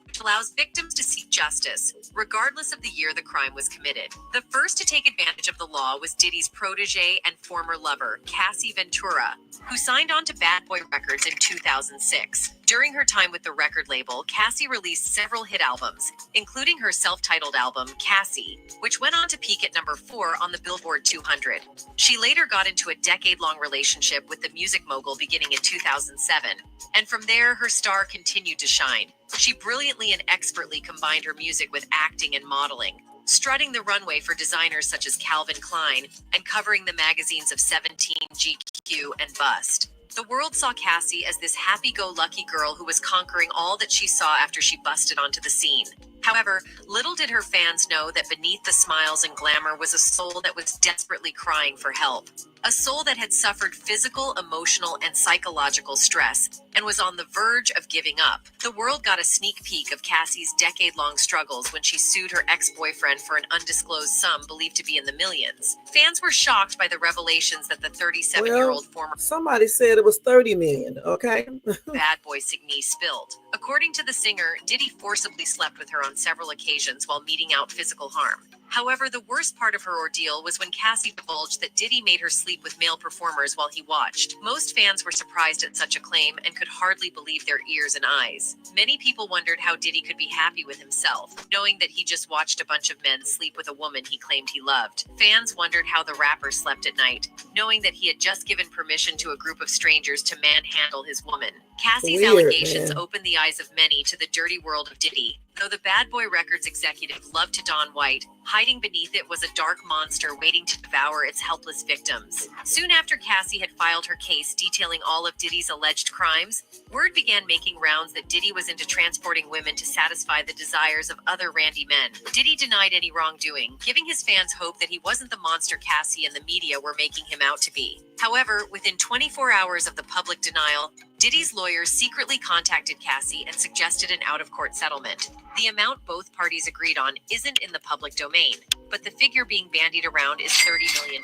Speaker 14: which allows victims to seek justice, regardless of the year the crime was committed. The first to take advantage of the law was Diddy's protege and former lover, Cassie Ventura, who signed on to Bad Boy Records in 2006. During her time with the record label, Cassie released several hit albums, including her self-titled album, Cassie, which went on to peak at number 4 on the Billboard 200. She later got into a decade-long relationship with the music mogul beginning in 2007, and from there, her star continued to shine. She brilliantly and expertly combined her music with acting and modeling, strutting the runway for designers such as Calvin Klein and covering the magazines of 17, GQ, and Bust. The world saw Cassie as this happy-go-lucky girl who was conquering all that she saw after she busted onto the scene. However, little did her fans know that beneath the smiles and glamour was a soul that was desperately crying for help. A soul that had suffered physical, emotional, and psychological stress and was on the verge of giving up. The world got a sneak peek of Cassie's decade-long struggles when she sued her ex-boyfriend for an undisclosed sum believed to be in the millions. Fans were shocked by the revelations that the 37-year-old former...
Speaker 1: Somebody said it was 30 million, okay?
Speaker 14: Bad Boy Signee spilled. According to the singer, Diddy forcibly slept with her on several occasions while meting out physical harm. However, the worst part of her ordeal was when Cassie divulged that Diddy made her sleep with male performers while he watched. Most fans were surprised at such a claim and could hardly believe their ears and eyes. Many people wondered how Diddy could be happy with himself, knowing that he just watched a bunch of men sleep with a woman he claimed he loved. Fans wondered how the rapper slept at night, knowing that he had just given permission to a group of strangers to manhandle his woman. Cassie's allegations opened the eyes of many to the dirty world of Diddy. Though the Bad Boy Records executive loved to don white, hiding beneath it was a dark monster waiting to devour its helpless victims. Soon after Cassie had filed her case detailing all of Diddy's alleged crimes, word began making rounds that Diddy was into transporting women to satisfy the desires of other randy men. Diddy denied any wrongdoing, giving his fans hope that he wasn't the monster Cassie and the media were making him out to be. However, within 24 hours of the public denial, Diddy's lawyers secretly contacted Cassie and suggested an out-of-court settlement. The amount both parties agreed on isn't in the public domain, but the figure being bandied around is $30 million.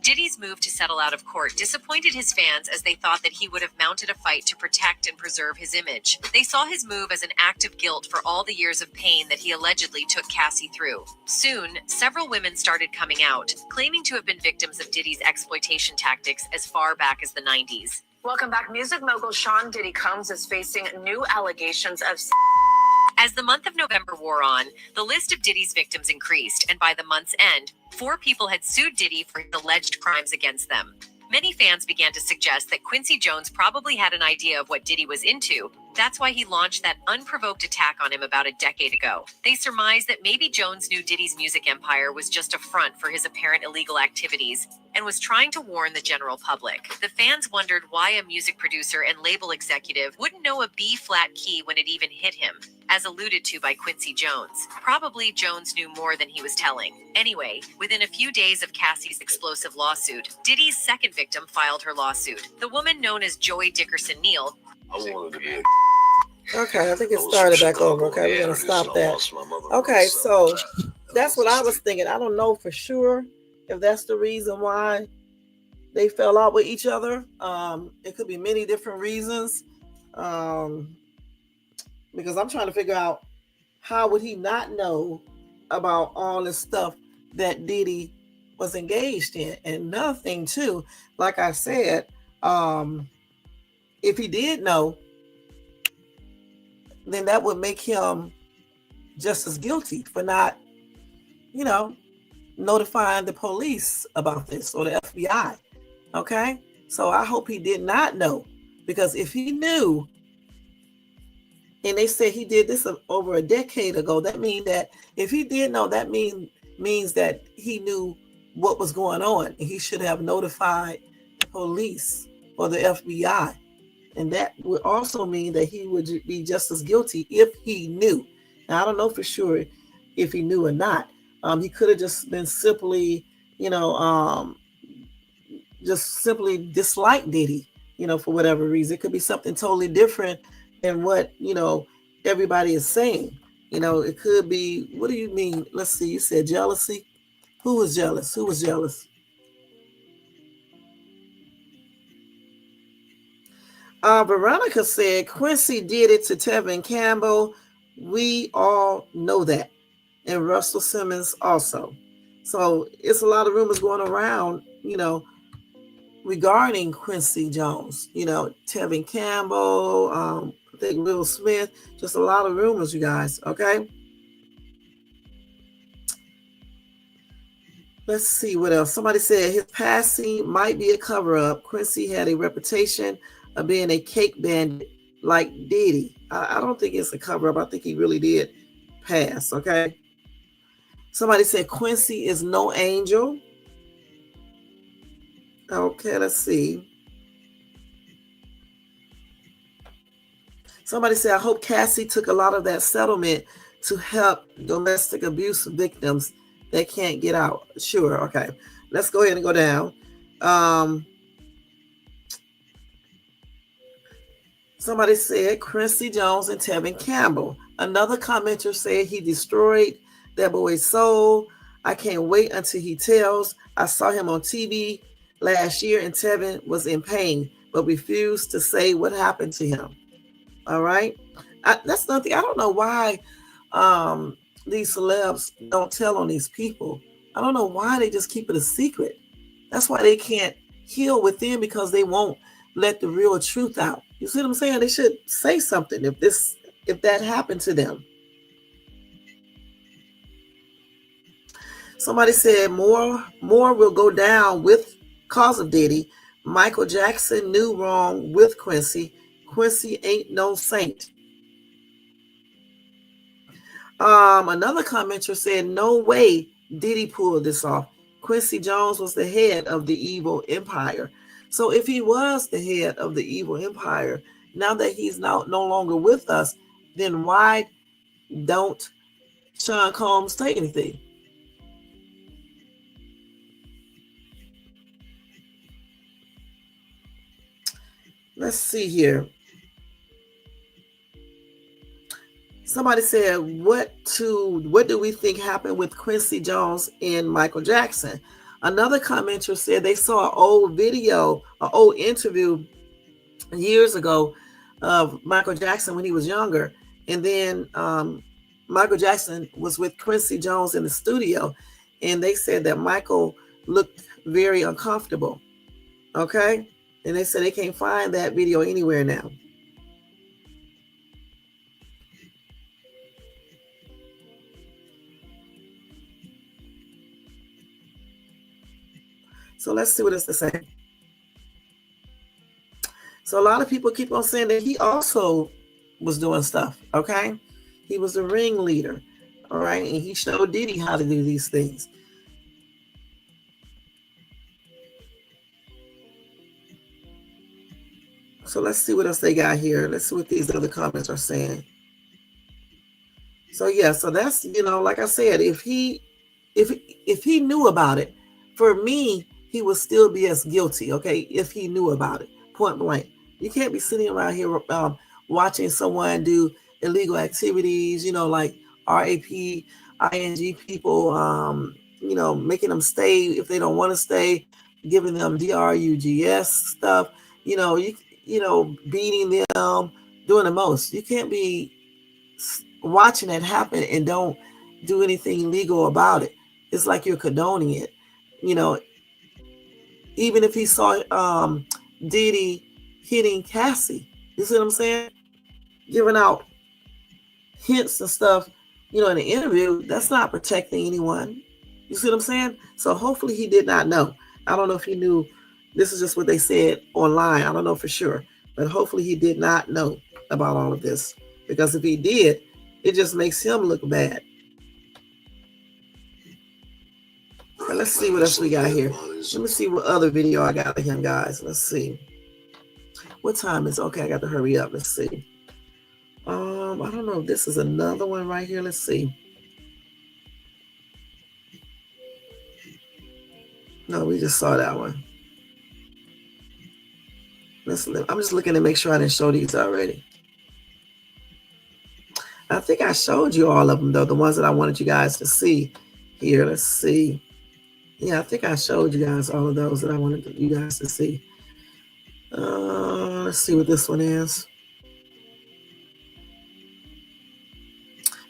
Speaker 14: Diddy's move to settle out of court disappointed his fans as they thought that he would have mounted a fight to protect and preserve his image. They saw his move as an act of guilt for all the years of pain that he allegedly took Cassie through. Soon, several women started coming out, claiming to have been victims of Diddy's exploitation tactics as far back as the 90s.
Speaker 15: Welcome back. Music mogul Sean Diddy Combs is facing new allegations of...
Speaker 14: As the month of November wore on, the list of Diddy's victims increased, and by the month's end, 4 people had sued Diddy for his alleged crimes against them. Many fans began to suggest that Quincy Jones probably had an idea of what Diddy was into. That's why he launched that unprovoked attack on him about a decade ago. They surmised that maybe Jones knew Diddy's music empire was just a front for his apparent illegal activities and was trying to warn the general public. The fans wondered why a music producer and label executive wouldn't know a B-flat key when it even hit him, as alluded to by Quincy Jones. Probably Jones knew more than he was telling. Anyway, within a few days of Cassie's explosive lawsuit, Diddy's second victim filed her lawsuit. The woman known as Joy Dickerson Neal.
Speaker 1: Okay, I think it started back over. Okay, we're going to stop that. Okay, so that's what I was thinking. I don't know for sure, if that's the reason why they fell out with each other. It could be many different reasons. Um, because I'm trying to figure out how would he not know about all this stuff that Diddy was engaged in. And another thing too, like I said, if he did know, then that would make him just as guilty for not, you know, notifying the police about this or the FBI. Okay? So I hope he did not know, because if he knew, and they said he did this over a decade ago, that means that if he did know, that means that he knew what was going on, and he should have notified the police or the FBI. And that would also mean that he would be just as guilty if he knew. Now, I don't know for sure if he knew or not. He could have just been simply, just simply disliked Diddy, for whatever reason. It could be something totally different than what, everybody is saying. It could be, what do you mean? Let's see, you said jealousy. Who was jealous? Who was jealous? Veronica said Quincy did it to Tevin Campbell. We all know that. And Russell Simmons also. So it's a lot of rumors going around, regarding Quincy Jones, Tevin Campbell, I think Will Smith, just a lot of rumors, you guys, okay? Let's see what else. Somebody said his passing might be a cover-up. Quincy had a reputation of being a cake bandit like Diddy. I don't think it's a cover-up. I think he really did pass, okay? Somebody said Quincy is no angel. Okay, let's see. Somebody said, I hope Cassie took a lot of that settlement to help domestic abuse victims that can't get out. Sure, okay. Let's go ahead and go down. Somebody said Quincy Jones and Tevin Campbell. Another commenter said he destroyed that boy's soul. I can't wait until he tells. I saw him on TV last year and Tevin was in pain, but refused to say what happened to him. All right. That's nothing. I don't know why these celebs don't tell on these people. I don't know why they just keep it a secret. That's why they can't heal within, because they won't let the real truth out. You see what I'm saying? They should say something if that happened to them. Somebody said more will go down with cause of Diddy. Michael Jackson knew wrong with Quincy. Quincy ain't no saint. Another commenter said, no way Diddy pulled this off. Quincy Jones was the head of the evil empire. So if he was the head of the evil empire, now that he's no longer with us, then why don't Sean Combs say anything? Let's see here. Somebody said, what do we think happened with Quincy Jones and Michael Jackson? Another commenter said they saw an old video, an old interview years ago of Michael Jackson when he was younger. And then Michael Jackson was with Quincy Jones in the studio. And they said that Michael looked very uncomfortable. Okay? And they said they can't find that video anywhere now. So let's see what it's to say. So a lot of people keep on saying that he also was doing stuff, okay? He was the ringleader, all right? And he showed Diddy how to do these things. So let's see what else they got here. Let's see what these other comments are saying. So yeah, so that's, like I said, if he knew about it, for me, he would still be as guilty, okay, if he knew about it, point blank. You can't be sitting around here watching someone do illegal activities, like RAP, ING people, making them stay if they don't want to stay, giving them drugs stuff, beating them, doing the most. You can't be watching it happen and don't do anything legal about it. It's like you're condoning it. Even if he saw Diddy hitting Cassie, you see what I'm saying? Giving out hints and stuff, in an interview, that's not protecting anyone. You see what I'm saying? So hopefully he did not know. I don't know if he knew. This is just what they said online. I don't know for sure. But hopefully he did not know about all of this. Because if he did, it just makes him look bad. But let's see what else we got here. Let me see what other video I got of him, guys. Let's see. What time is it? Okay, I got to hurry up. Let's see. I don't know if this is another one right here. Let's see. No, we just saw that one. I'm just looking to make sure I didn't show these already. I think I showed you all of them, though, the ones that I wanted you guys to see here. Let's see. Yeah, I think I showed you guys all of those that I wanted you guys to see. Let's see what this one is.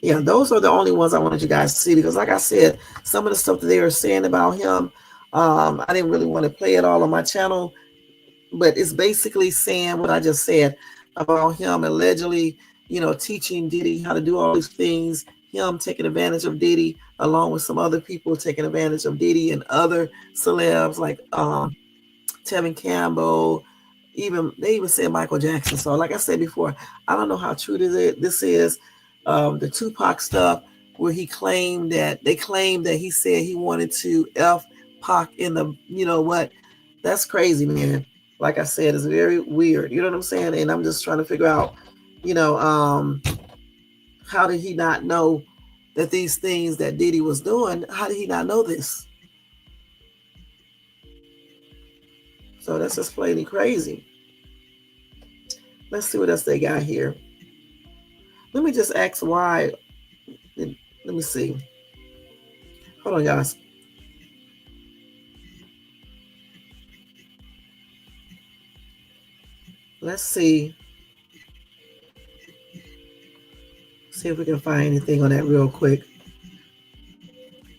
Speaker 1: Yeah, those are the only ones I wanted you guys to see because, like I said, some of the stuff that they were saying about him, I didn't really want to play it all on my channel, but it's basically saying what I just said about him allegedly, teaching Diddy how to do all these things, him taking advantage of Diddy, along with some other people taking advantage of Diddy and other celebs like Tevin Campbell, they even said Michael Jackson. So like I said before, I don't know how true this is. The Tupac stuff where they claimed that he said he wanted to F Pac in the, what? That's crazy, man. Like I said, it's very weird. You know what I'm saying? And I'm just trying to figure out, how did he not know that these things that Diddy was doing, how did he not know this? So that's just plainly crazy. Let's see what else they got here. Let me just ask why. Let me see. Hold on, guys. Let's see. See if we can find anything on that real quick.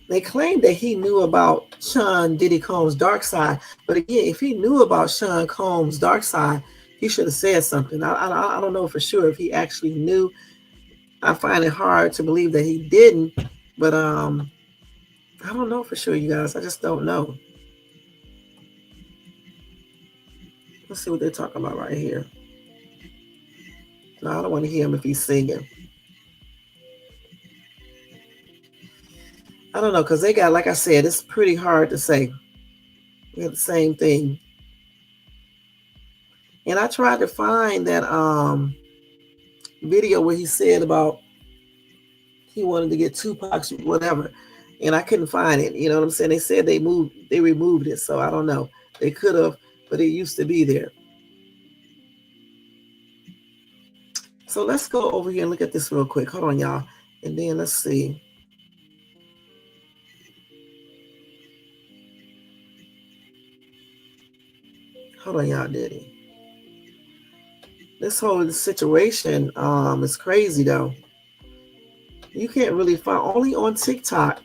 Speaker 1: They claim that he knew about Sean Diddy Combs' dark side. But again, if he knew about Sean Combs' dark side, he should have said something. I don't know for sure if he actually knew. I find it hard to believe that he didn't. But I don't know for sure, you guys. I just don't know. Let's see what they're talking about right here. No, I don't want to hear him if he's singing. I don't know, because they got, like I said, it's pretty hard to say. We have the same thing. And I tried to find that video where he said about he wanted to get Tupac's whatever. And I couldn't find it. You know what I'm saying? They said they removed it. So I don't know. They could have, but it used to be there. So let's go over here and look at this real quick. Hold on, y'all. And then let's see. Hold on, y'all, Diddy. This whole situation is crazy, though. You can't really find, only on TikTok,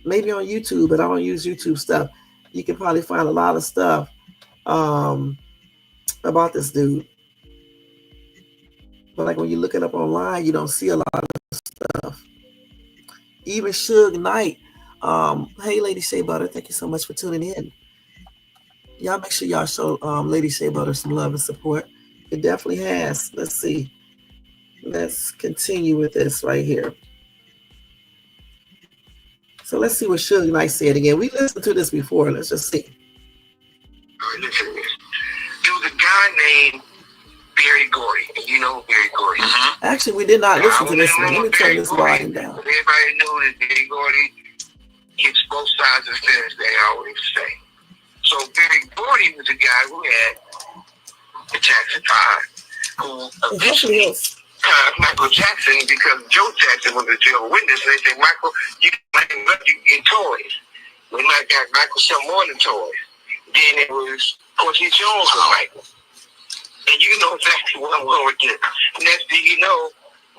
Speaker 1: maybe on YouTube, but I don't use YouTube stuff. You can probably find a lot of stuff about this dude. But like when you look it up online, you don't see a lot of stuff. Even Suge Knight. Hey, Lady Shea Butter, thank you so much for tuning in. Y'all make sure y'all show Lady Shea Butter some love and support. It definitely has. Let's see. Let's continue with this right here. So let's see what Suge Knight said again. We listened to this before. Let's just see.
Speaker 11: There was a guy named Barry Gordy. You know Barry Gordy.
Speaker 1: Actually, we did not listen to this one. Let me turn this volume down.
Speaker 11: Everybody knew that Barry Gordy gets both sides of the fence, they always say. So Barry Gordy was a guy who had the Jackson 5, who eventually Michael Jackson, because Joe Jackson was a jail witness, they said, Michael, you can get toys. when I got Michael some more than toys. Then it was Quincy Jones with Michael. And you know exactly what I'm going with this. Next thing you know,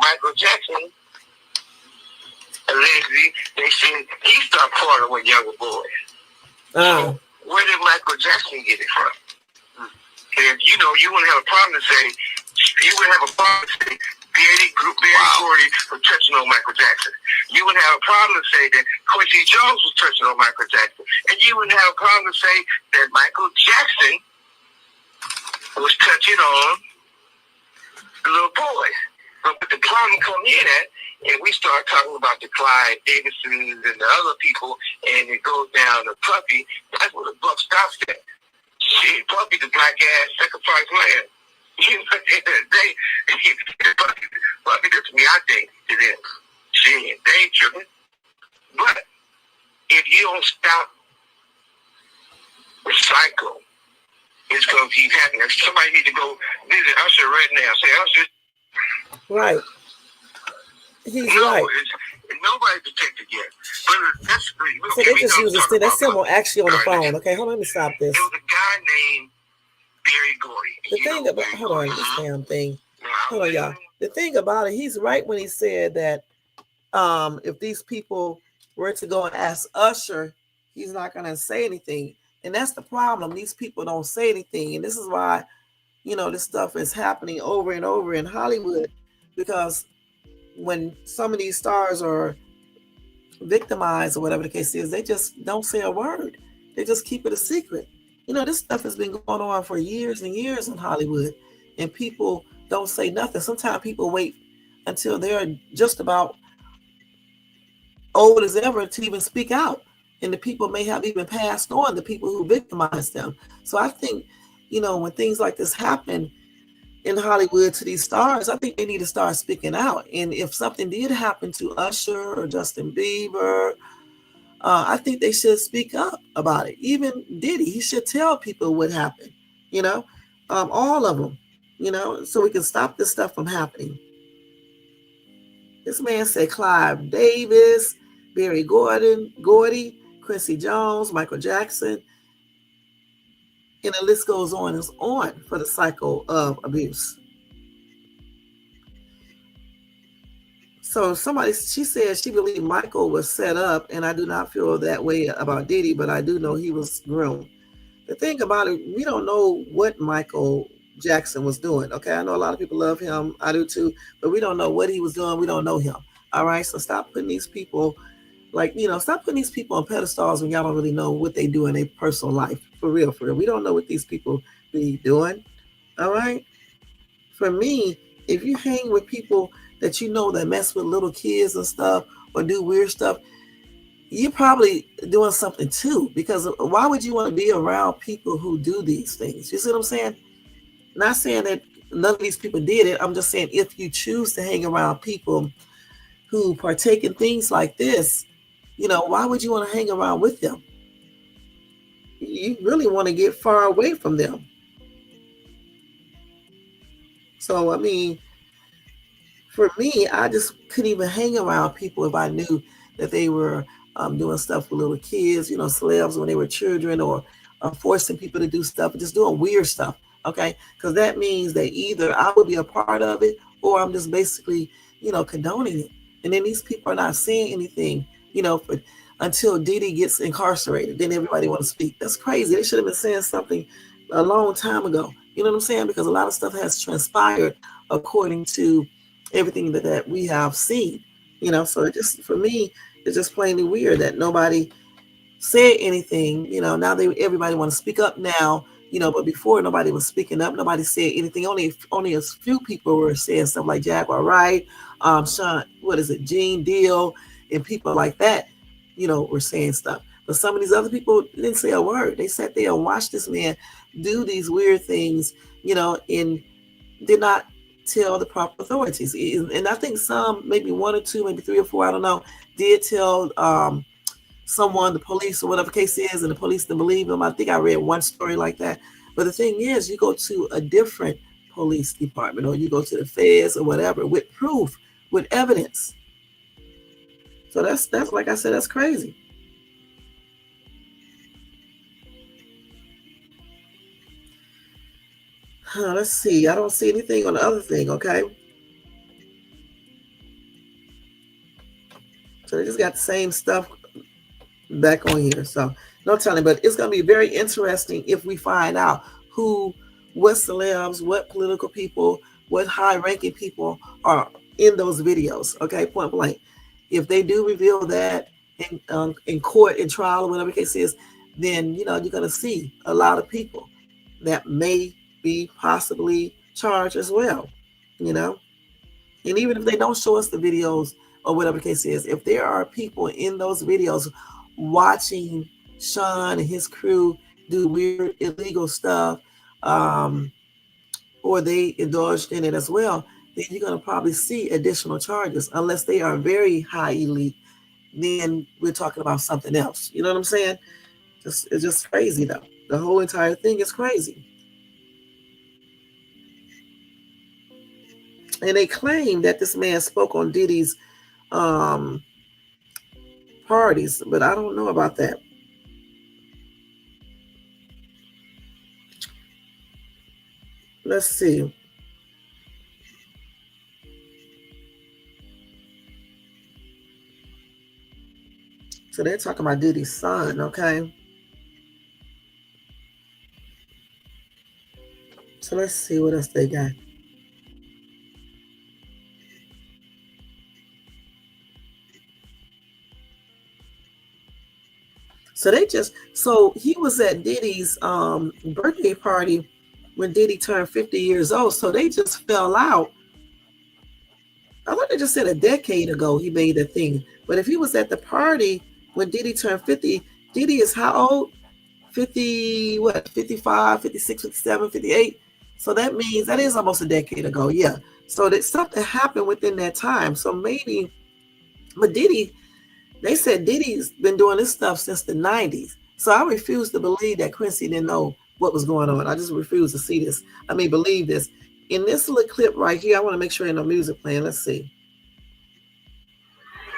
Speaker 11: Michael Jackson, allegedly, they said he started partying with younger boys. So where did Michael Jackson get it from? And you know, you wouldn't have a problem to say, Barry Gordy was touching on Michael Jackson. You wouldn't have a problem to say that Quincy Jones was touching on Michael Jackson. And you wouldn't have a problem to say that Michael Jackson was touching on the little boys. But the problem come in at, and we start talking about the Clyde Davidsons and the other people, and it goes down to Puffy. That's where the buck stops at. Shit, Puffy, the black ass sacrifice lamb. Puffy, that's me, I think, to them. Shit, they ain't tripping. But if you don't stop recycle, it's going to keep happening. Somebody need to go visit Usher right now. Say, Usher.
Speaker 1: Right. He's right.
Speaker 11: Nobody's detected yet. But that's,
Speaker 1: so they just use this. That's him actually on the phone. Okay, hold on, let me stop this.
Speaker 11: There was a guy named Barry Gordy.
Speaker 1: The thing about, hold on, this damn thing. Hold on, y'all. The thing about it, he's right when he said that if these people were to go and ask Usher, he's not going to say anything. And that's the problem. These people don't say anything. And this is why, you know, this stuff is happening over and over in Hollywood, because when some of these stars are victimized or whatever the case is, they just don't say a word. They just keep it a secret. You know, this stuff has been going on for years and years in Hollywood, and people don't say nothing. Sometimes people wait until they're just about old as ever to even speak out. And the people may have even passed on, the people who victimized them. So I think, you know, when things like this happen in Hollywood to these stars, I think they need to start speaking out. And if something did happen to Usher or Justin Bieber, I think they should speak up about it. Even Diddy, he should tell people what happened, you know, all of them, you know, so we can stop this stuff from happening. This man said Clive Davis, Barry Gordy, Quincy Jones, Michael Jackson, and the list goes on and on for the cycle of abuse. So she said she believed Michael was set up, and I do not feel that way about Diddy, but I do know he was groomed. The thing about it, we don't know what Michael Jackson was doing. Okay, I know a lot of people love him. I do too, but we don't know what he was doing. We don't know him. All right, so stop putting these people, stop putting these people on pedestals when y'all don't really know what they do in their personal life. For real, for real. We don't know what these people be doing. All right. For me, if you hang with people that you know that mess with little kids and stuff or do weird stuff, you're probably doing something too. Because why would you want to be around people who do these things? You see what I'm saying? Not saying that none of these people did it. I'm just saying if you choose to hang around people who partake in things like this, you know, why would you want to hang around with them? You really want to get far away from them. So, I mean, for me, I just couldn't even hang around people if I knew that they were doing stuff with little kids, you know, celebs when they were children, or forcing people to do stuff, just doing weird stuff. Okay, because that means that either I would be a part of it, or I'm just basically, you know, condoning it. And then these people are not saying anything, you know, until Diddy gets incarcerated. Then everybody want to speak. That's crazy. They should have been saying something a long time ago. You know what I'm saying? Because a lot of stuff has transpired according to everything that we have seen. You know, so it just, for me, it's just plainly weird that nobody said anything. You know, now everybody want to speak up now. You know, but before nobody was speaking up. Nobody said anything. Only a few people were saying stuff like Jaguar Wright, Sean, Gene Deal, and people like that, you know, were saying stuff. But some of these other people didn't say a word. They sat there and watched this man do these weird things, you know, and did not tell the proper authorities. And I think some, maybe one or two, maybe three or four, I don't know, did tell someone, the police or whatever case is, and the police didn't believe them. I think I read one story like that. But the thing is, you go to a different police department, or you go to the feds or whatever with proof, with evidence. So that's like I said, that's crazy. Let's see. I don't see anything on the other thing. Okay. So they just got the same stuff back on here. So no telling, but it's going to be very interesting if we find out who, what celebs, what political people, what high-ranking people are in those videos. Okay, point blank. If they do reveal that in court, in trial, or whatever the case is, then you're going to see a lot of people that may be possibly charged as well. You know, and even if they don't show us the videos or whatever the case is, if there are people in those videos watching Sean and his crew do weird illegal stuff, um, or they indulged in it as well, then you're going to probably see additional charges. Unless they are very high elite, then we're talking about something else. You know what I'm saying? It's just crazy though. The whole entire thing is crazy. And they claim that this man spoke on Diddy's um, parties, but I don't know about that. Let's see. So they're talking about Diddy's son, okay? So let's see what else they got. So he was at Diddy's birthday party when Diddy turned 50 years old. So they just fell out. I thought they just said a decade ago he made that thing. But if he was at the party when Diddy turned 50, Diddy is how old? 50, what, 55, 56, 57, 58. So that means that is almost a decade ago. Yeah. So that something happened within that time. So maybe, but Diddy, they said Diddy's been doing this stuff since the 90s. So I refuse to believe that Quincy didn't know what was going on. I just refuse to see this. Believe this. In this little clip right here, I want to make sure ain't no music playing. Let's see.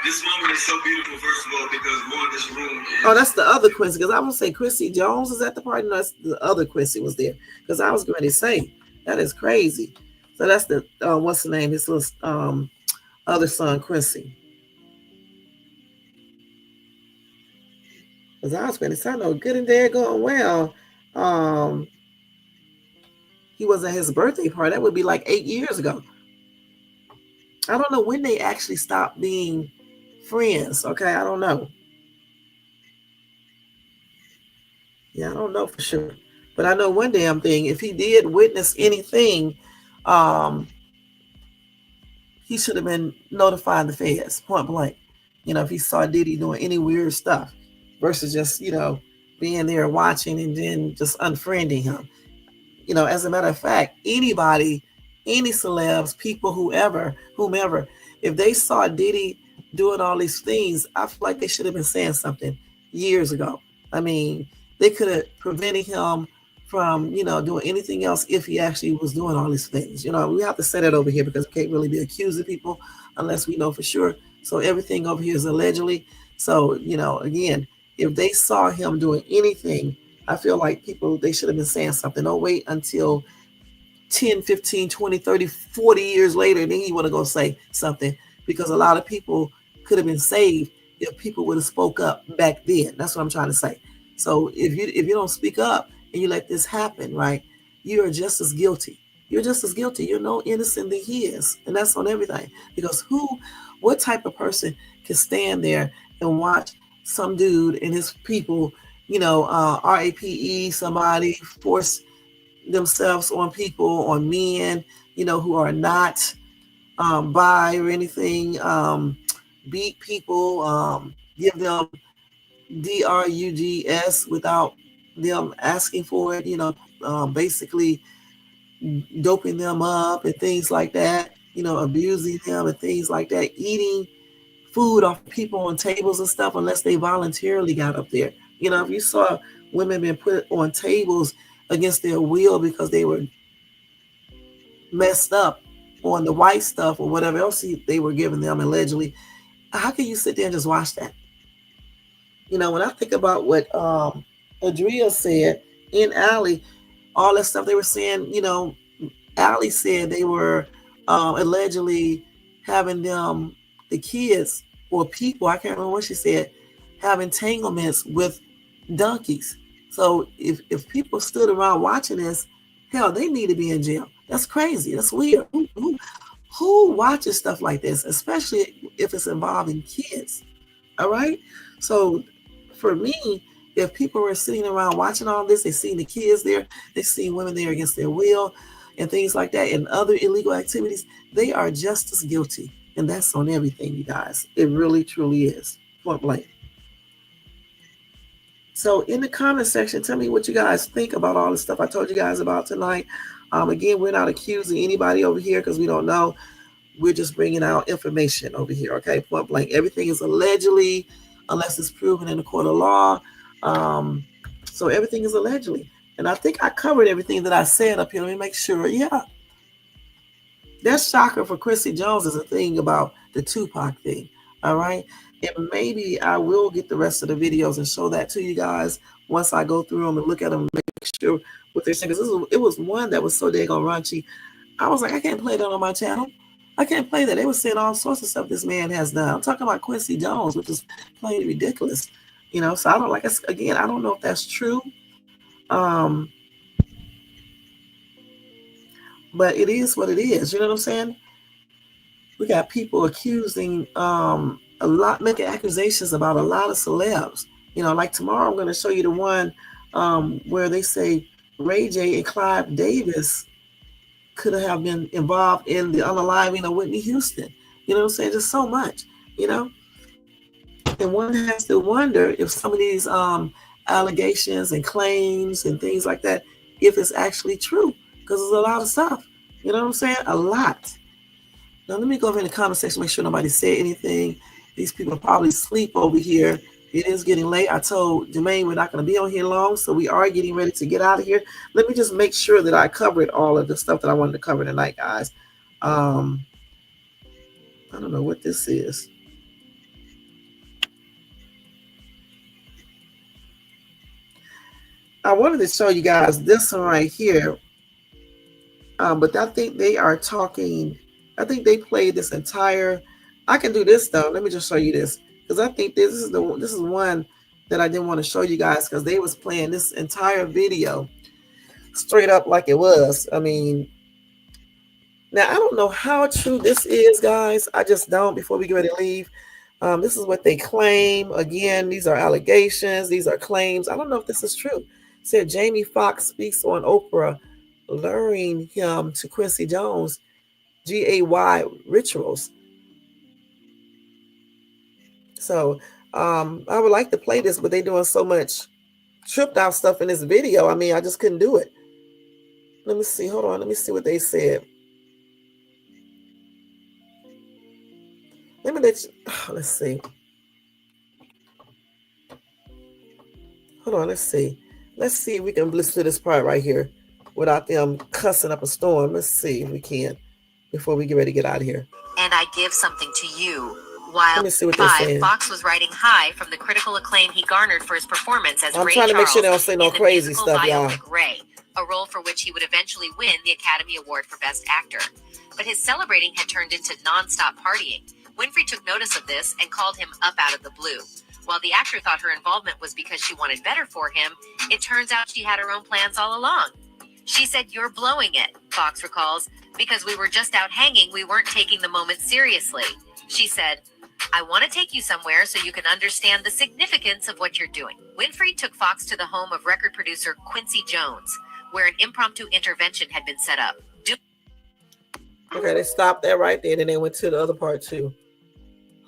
Speaker 16: This moment is so beautiful, first of all, because more of this room is...
Speaker 1: Oh, that's the other Quincy, because I was say Quincy Jones is at the party. No, that's the other Quincy was there. Because I was going to say, that is crazy. So that's the, what's the name? His little other son, Quincy. Because I was going to say, I know good and dead going well. He was at his birthday party. That would be like 8 years ago. I don't know when they actually stopped being friends. Okay, I don't know. Yeah, I don't know for sure. But I know one damn thing. If he did witness anything, he should have been notifying the feds, point blank. If he saw Diddy doing any weird stuff versus just, being there watching and then just unfriending him. As a matter of fact, anybody, any celebs, people, whomever, if they saw Diddy doing all these things, I feel like they should have been saying something years ago. They could have prevented him from, doing anything else if he actually was doing all these things. We have to say that over here because we can't really be accusing people unless we know for sure. So everything over here is allegedly. So, again, if they saw him doing anything, I feel like people, they should have been saying something. Don't wait until 10, 15, 20, 30, 40 years later, then you want to go say something, because a lot of people could have been saved if people would have spoke up back then. That's what I'm trying to say. So if you don't speak up and you let this happen, right, you are just as guilty. You're just as guilty. You're no innocent than he is. And that's on everything. Because what type of person can stand there and watch some dude and his people, RAPE somebody, force themselves on people, on men, who are not bi or anything, beat people, give them drugs without them asking for it, basically doping them up and things like that, abusing them and things like that, eating food off people on tables and stuff unless they voluntarily got up there. If you saw women being put on tables against their will because they were messed up on the white stuff or whatever else they were giving them allegedly, how can you sit there and just watch that? When I think about what Adria said in Alley, all that stuff they were saying, Allie said they were allegedly having them, the kids or people, I can't remember what she said, have entanglements with donkeys. So if people stood around watching this, hell, they need to be in jail. That's crazy. That's weird. Who watches stuff like this, especially if it's involving kids? All right. So for me, if people were sitting around watching all this, they seen the kids there, they seen women there against their will and things like that and other illegal activities, they are just as guilty. And that's on everything, you guys. It really, truly is. Point blank. So in the comment section, tell me what you guys think about all the stuff I told you guys about tonight. Again, we're not accusing anybody over here because we don't know. We're just bringing out information over here, okay? Point blank. Everything is allegedly, unless it's proven in the court of law. So everything is allegedly. And I think I covered everything that I said up here. Let me make sure. Yeah. That shocker for Quincy Jones is a thing about the Tupac thing, all right? And maybe I will get the rest of the videos and show that to you guys once I go through them and look at them and make sure what they're saying. Because it was one that was so daggone raunchy. I was like, I can't play that on my channel. I can't play that. They were saying all sorts of stuff this man has done. I'm talking about Quincy Jones, which is plain ridiculous. So I don't like, again, I don't know if that's true. But it is what it is. You know what I'm saying? We got people accusing a lot, making accusations about a lot of celebs. Like tomorrow I'm going to show you the one where they say Ray J and Clive Davis could have been involved in the unaliving of Whitney Houston. You know what I'm saying? Just so much, And one has to wonder if some of these allegations and claims and things like that, if it's actually true. Because there's a lot of stuff. You know what I'm saying? A lot. Now, let me go over in the comment section, make sure nobody said anything. These people probably asleep over here. It is getting late. I told Jermaine we're not going to be on here long, so we are getting ready to get out of here. Let me just make sure that I covered all of the stuff that I wanted to cover tonight, guys. I don't know what this is. I wanted to show you guys this one right here. But I think they are talking, I think they played this entire, I can do this though. Let me just show you this. Because I think this is one that I didn't want to show you guys because they was playing this entire video straight up like it was. I mean, now I don't know how true this is, guys. I just don't before we get ready to leave. This is what they claim. Again, these are allegations. These are claims. I don't know if this is true. It said Jamie Foxx speaks on Oprah, luring him to Quincy Jones, GAY rituals. So I would like to play this, but they're doing so much tripped out stuff in this video. I mean, I just couldn't do it. Let me see. Hold on. Let me see what they said. Let's see. Hold on. Let's see. Let's see if we can listen to this part right here without them cussing up a storm. Let's see if we can before we get ready to get out of here.
Speaker 14: And I give something to you. While Fox was riding high from the critical acclaim he garnered for his performance as Ray Charles make sure they don't say no crazy stuff, y'all. Ray, a role for which he would eventually win the Academy Award for Best Actor. But his celebrating had turned into nonstop partying. Winfrey took notice of this and called him up out of the blue. While the actor thought her involvement was because she wanted better for him, it turns out she had her own plans all along. She said, "You're blowing it," Fox recalls, "because we were just out hanging, we weren't taking the moment seriously." She said, "I want to take you somewhere so you can understand the significance of what you're doing." Winfrey took Fox to the home of record producer Quincy Jones, where an impromptu intervention had been set up.
Speaker 1: Okay, they stopped there right there, and then they went to the other part too.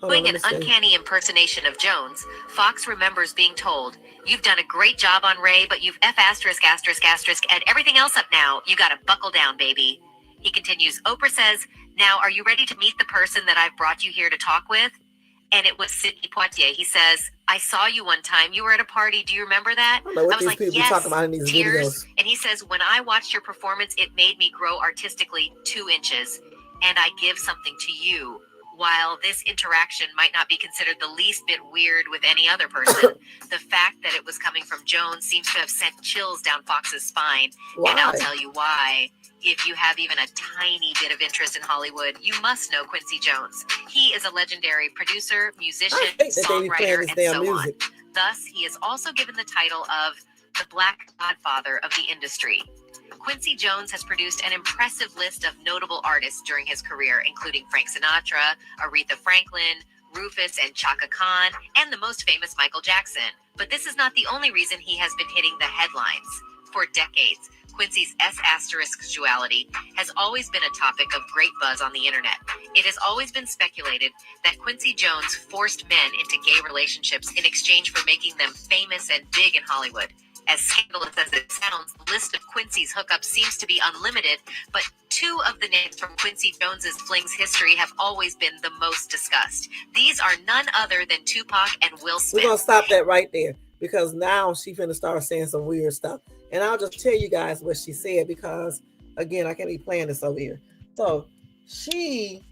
Speaker 14: Doing an uncanny impersonation of Jones, Fox remembers being told, "You've done a great job on Ray, but you've F*** and everything else up now. You gotta buckle down, baby." He continues, "Oprah says, 'Now, are you ready to meet the person that I've brought you here to talk with?' And it was Sidney Poitier. He says, 'I saw you one time. You were at a party. Do you remember that?' I was like, 'Yes,' talking about in these tears. Videos. And he says, 'When I watched your performance, it made me grow artistically 2 inches. And I give something to you While this interaction might not be considered the least bit weird with any other person, the fact that it was coming from Jones seems to have sent chills down Fox's spine.
Speaker 1: Why?
Speaker 14: And I'll tell you why. If you have even a tiny bit of interest in Hollywood, you must know Quincy Jones. He is a legendary producer, musician, songwriter, and so on. Thus, he is also given the title of the Black Godfather of the industry. Quincy Jones has produced an impressive list of notable artists during his career, including Frank Sinatra, Aretha Franklin, Rufus and Chaka Khan, and the most famous Michael Jackson. But this is not the only reason he has been hitting the headlines. For decades, Quincy's S**duality has always been a topic of great buzz on the internet. It has always been speculated that Quincy Jones forced men into gay relationships in exchange for making them famous and big in Hollywood. As scandalous as it sounds, the list of Quincy's hookups seems to be unlimited, but two of the names from Quincy Jones's flings history have always been the most discussed. These are none other than Tupac and Will Smith.
Speaker 1: We're going to stop that right there because now she's finna start saying some weird stuff. And I'll just tell you guys what she said because, again, I can't be playing this over here. So she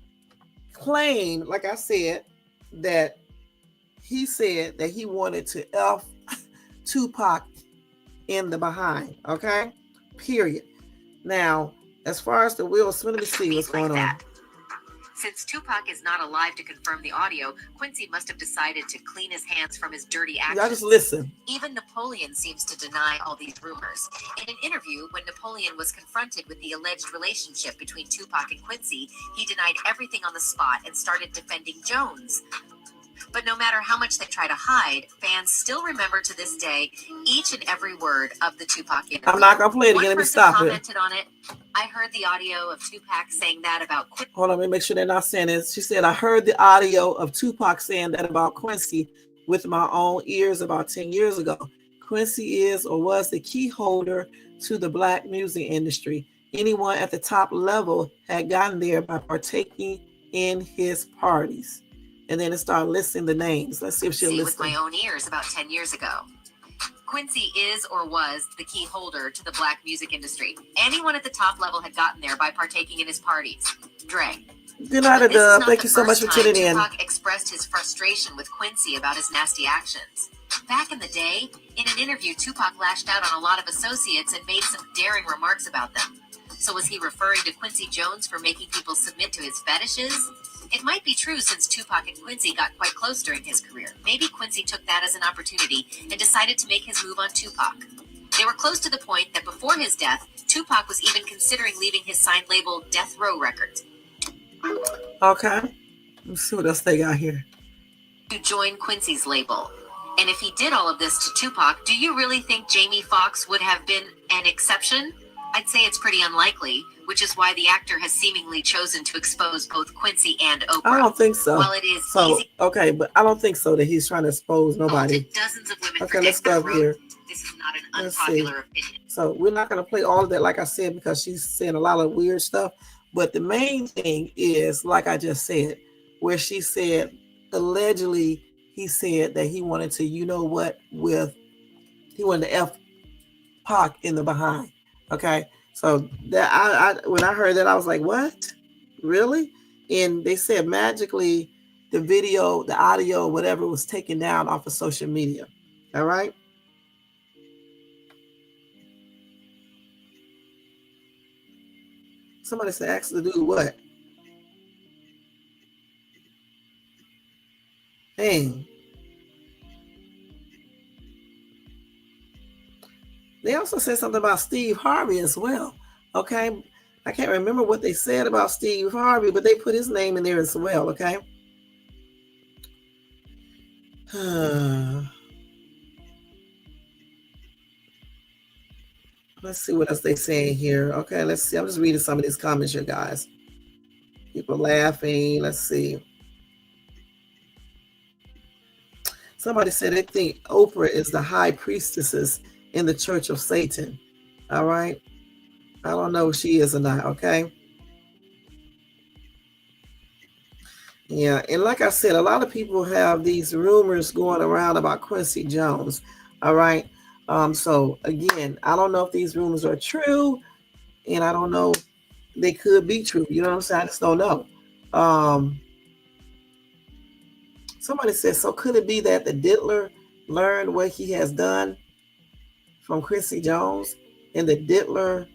Speaker 1: claimed, like I said, that he said that he wanted to F Tupac in the behind, okay? Period. Now, as far as the Will Smith, let me see what's going on.
Speaker 14: Since Tupac is not alive to confirm the audio, Quincy must have decided to clean his hands from his dirty actions.
Speaker 1: Y'all just listen.
Speaker 14: Even Napoleon seems to deny all these rumors. In an interview, when Napoleon was confronted with the alleged relationship between Tupac and Quincy, he denied everything on the spot and started defending Jones. But no matter how much they try to hide, fans still remember to this day each and every word of the Tupac interview.
Speaker 1: I'm not going to play it again. Let me stop it.
Speaker 14: Commented on it. I heard the audio of Tupac saying that about Quincy.
Speaker 1: Hold on, let me make sure they're not saying this. She said, I heard the audio of Tupac saying that about Quincy with my own ears about 10 years ago. Quincy is or was the key holder to the black music industry. Anyone at the top level had gotten there by partaking in his parties. And then it started listing the names. Let's see if she'll list them.
Speaker 14: With my own ears about 10 years ago. Quincy is or was the key holder to the black music industry. Anyone at the top level had gotten there by partaking in his parties. Dre.
Speaker 1: Good night, Dub. Thank you so much for tuning in.
Speaker 14: Tupac expressed his frustration with Quincy about his nasty actions. Back in the day, in an interview, Tupac lashed out on a lot of associates and made some daring remarks about them. So was he referring to Quincy Jones for making people submit to his fetishes? It might be true since Tupac and Quincy got quite close during his career. Maybe Quincy took that as an opportunity and decided to make his move on Tupac. They were close to the point that before his death, Tupac was even considering leaving his signed label Death Row Records.
Speaker 1: Okay. Let's see what else they got here.
Speaker 14: To join Quincy's label. And if he did all of this to Tupac, do you really think Jamie Foxx would have been an exception? I'd say it's pretty unlikely, which is why the actor has seemingly chosen to expose both Quincy and Oprah.
Speaker 1: I don't think so.
Speaker 14: While it is easy,
Speaker 1: okay, but I don't think so that he's trying to expose nobody.
Speaker 14: Dozens of women
Speaker 1: Okay, let's go over here.
Speaker 14: This is not an unpopular opinion.
Speaker 1: So we're not going to play all of that, like I said, because she's saying a lot of weird stuff. But the main thing is, like I just said, where she said, allegedly, he said that he wanted to, he wanted to F Pac in the behind. Okay, so that I when I heard that, I was like, what? Really? And they said magically the video, the audio, whatever was taken down off of social media. All right. Somebody said, ask the dude what? Dang. They also said something about Steve Harvey as well. Okay. I can't remember what they said about Steve Harvey, but they put his name in there as well. Okay. Let's see what else they're saying here. Okay, let's see. I'm just reading some of these comments here, guys. People laughing. Let's see. Somebody said they think Oprah is the high priestess in the Church of Satan. All right. I don't know if she is or not. Okay. Yeah. And like I said, a lot of people have these rumors going around about Quincy Jones. All right. So again, I don't know if these rumors are true, and I don't know, they could be true. You know what I'm saying? I just don't know. Somebody said, so could it be that the diddler learned what he has done from Quincy Jones, and the diddler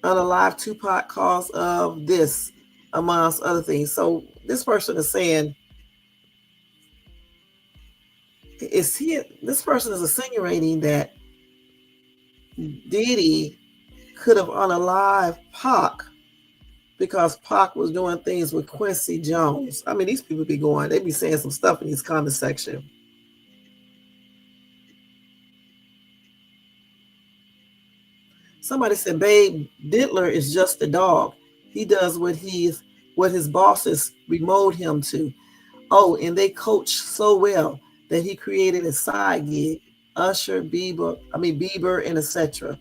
Speaker 1: unalive Tupac cause of this, amongst other things? So this person is saying, this person is insinuating that Diddy could have unalived Pac because Pac was doing things with Quincy Jones. I mean, these people they be saying some stuff in these comment section. Somebody said, babe, Diddler is just a dog. He does what his bosses remote him to. Oh, and they coach so well that he created a side gig, Usher, Bieber, and etc.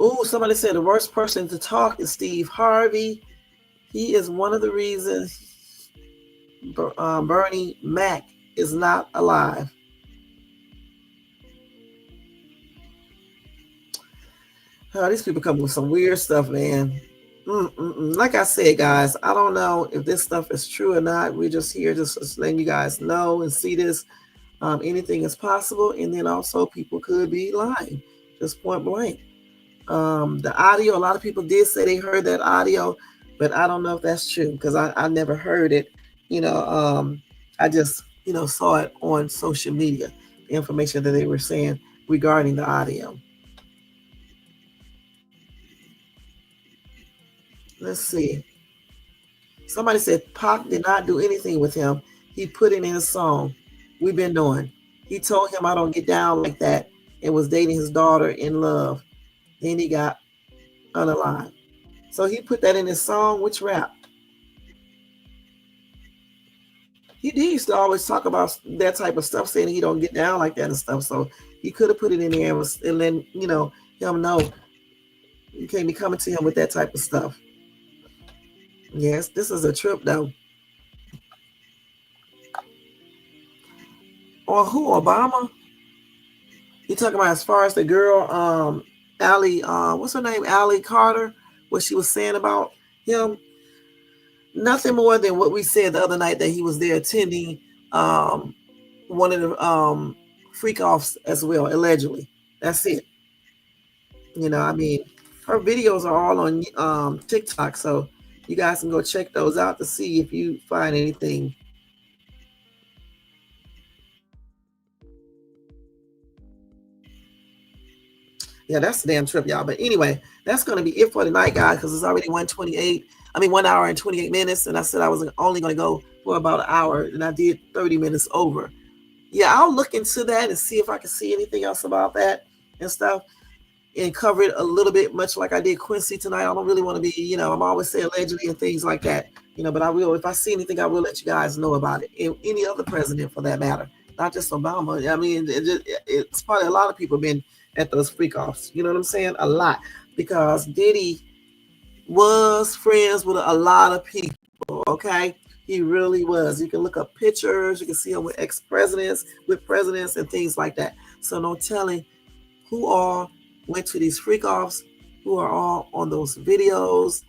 Speaker 1: Oh, somebody said the worst person to talk is Steve Harvey. He is one of the reasons Bernie Mac is not alive. Oh, these people come with some weird stuff, man. Like I said, guys, I don't know if this stuff is true or not. We're just here just letting you guys know and see this. Anything is possible, and then also people could be lying, just point blank. The audio, a lot of people did say they heard that audio, but I don't know if that's true because I never heard it. I just saw it on social media, the information that they were saying regarding the audio. Let's see. Somebody said Pac did not do anything with him. He put it in a song. We've been doing. He told him I don't get down like that and was dating his daughter in love. Then he got unalive. So he put that in his song. Which rap? He used to always talk about that type of stuff, saying he don't get down like that and stuff. So he could have put it in there and then him know you can't be coming to him with that type of stuff. Yes, this is a trip though. Or who? Obama? You talking about as far as the girl, Allie, what's her name? Allie Carter, what she was saying about him? Nothing more than what we said the other night, that he was there attending one of the freak offs as well, allegedly. That's it. Her videos are all on TikTok, so you guys can go check those out to see if you find anything. Yeah, that's a damn trip, y'all. But anyway, that's going to be it for tonight, guys, because it's already 1 hour and 28 minutes. And I said I was only going to go for about an hour, and I did 30 minutes over. Yeah, I'll look into that and see if I can see anything else about that and stuff, and cover it a little bit, much like I did Quincy tonight. I don't really want to be, I'm always saying allegedly and things like that, but I will, if I see anything, I will let you guys know about it. And any other president for that matter, not just Obama. I mean, it's probably a lot of people been at those freak offs. You know what I'm saying? A lot. Because Diddy was friends with a lot of people, okay? He really was. You can look up pictures. You can see him with ex-presidents, with presidents and things like that. So no telling who all went to these freak offs, who are all on those videos.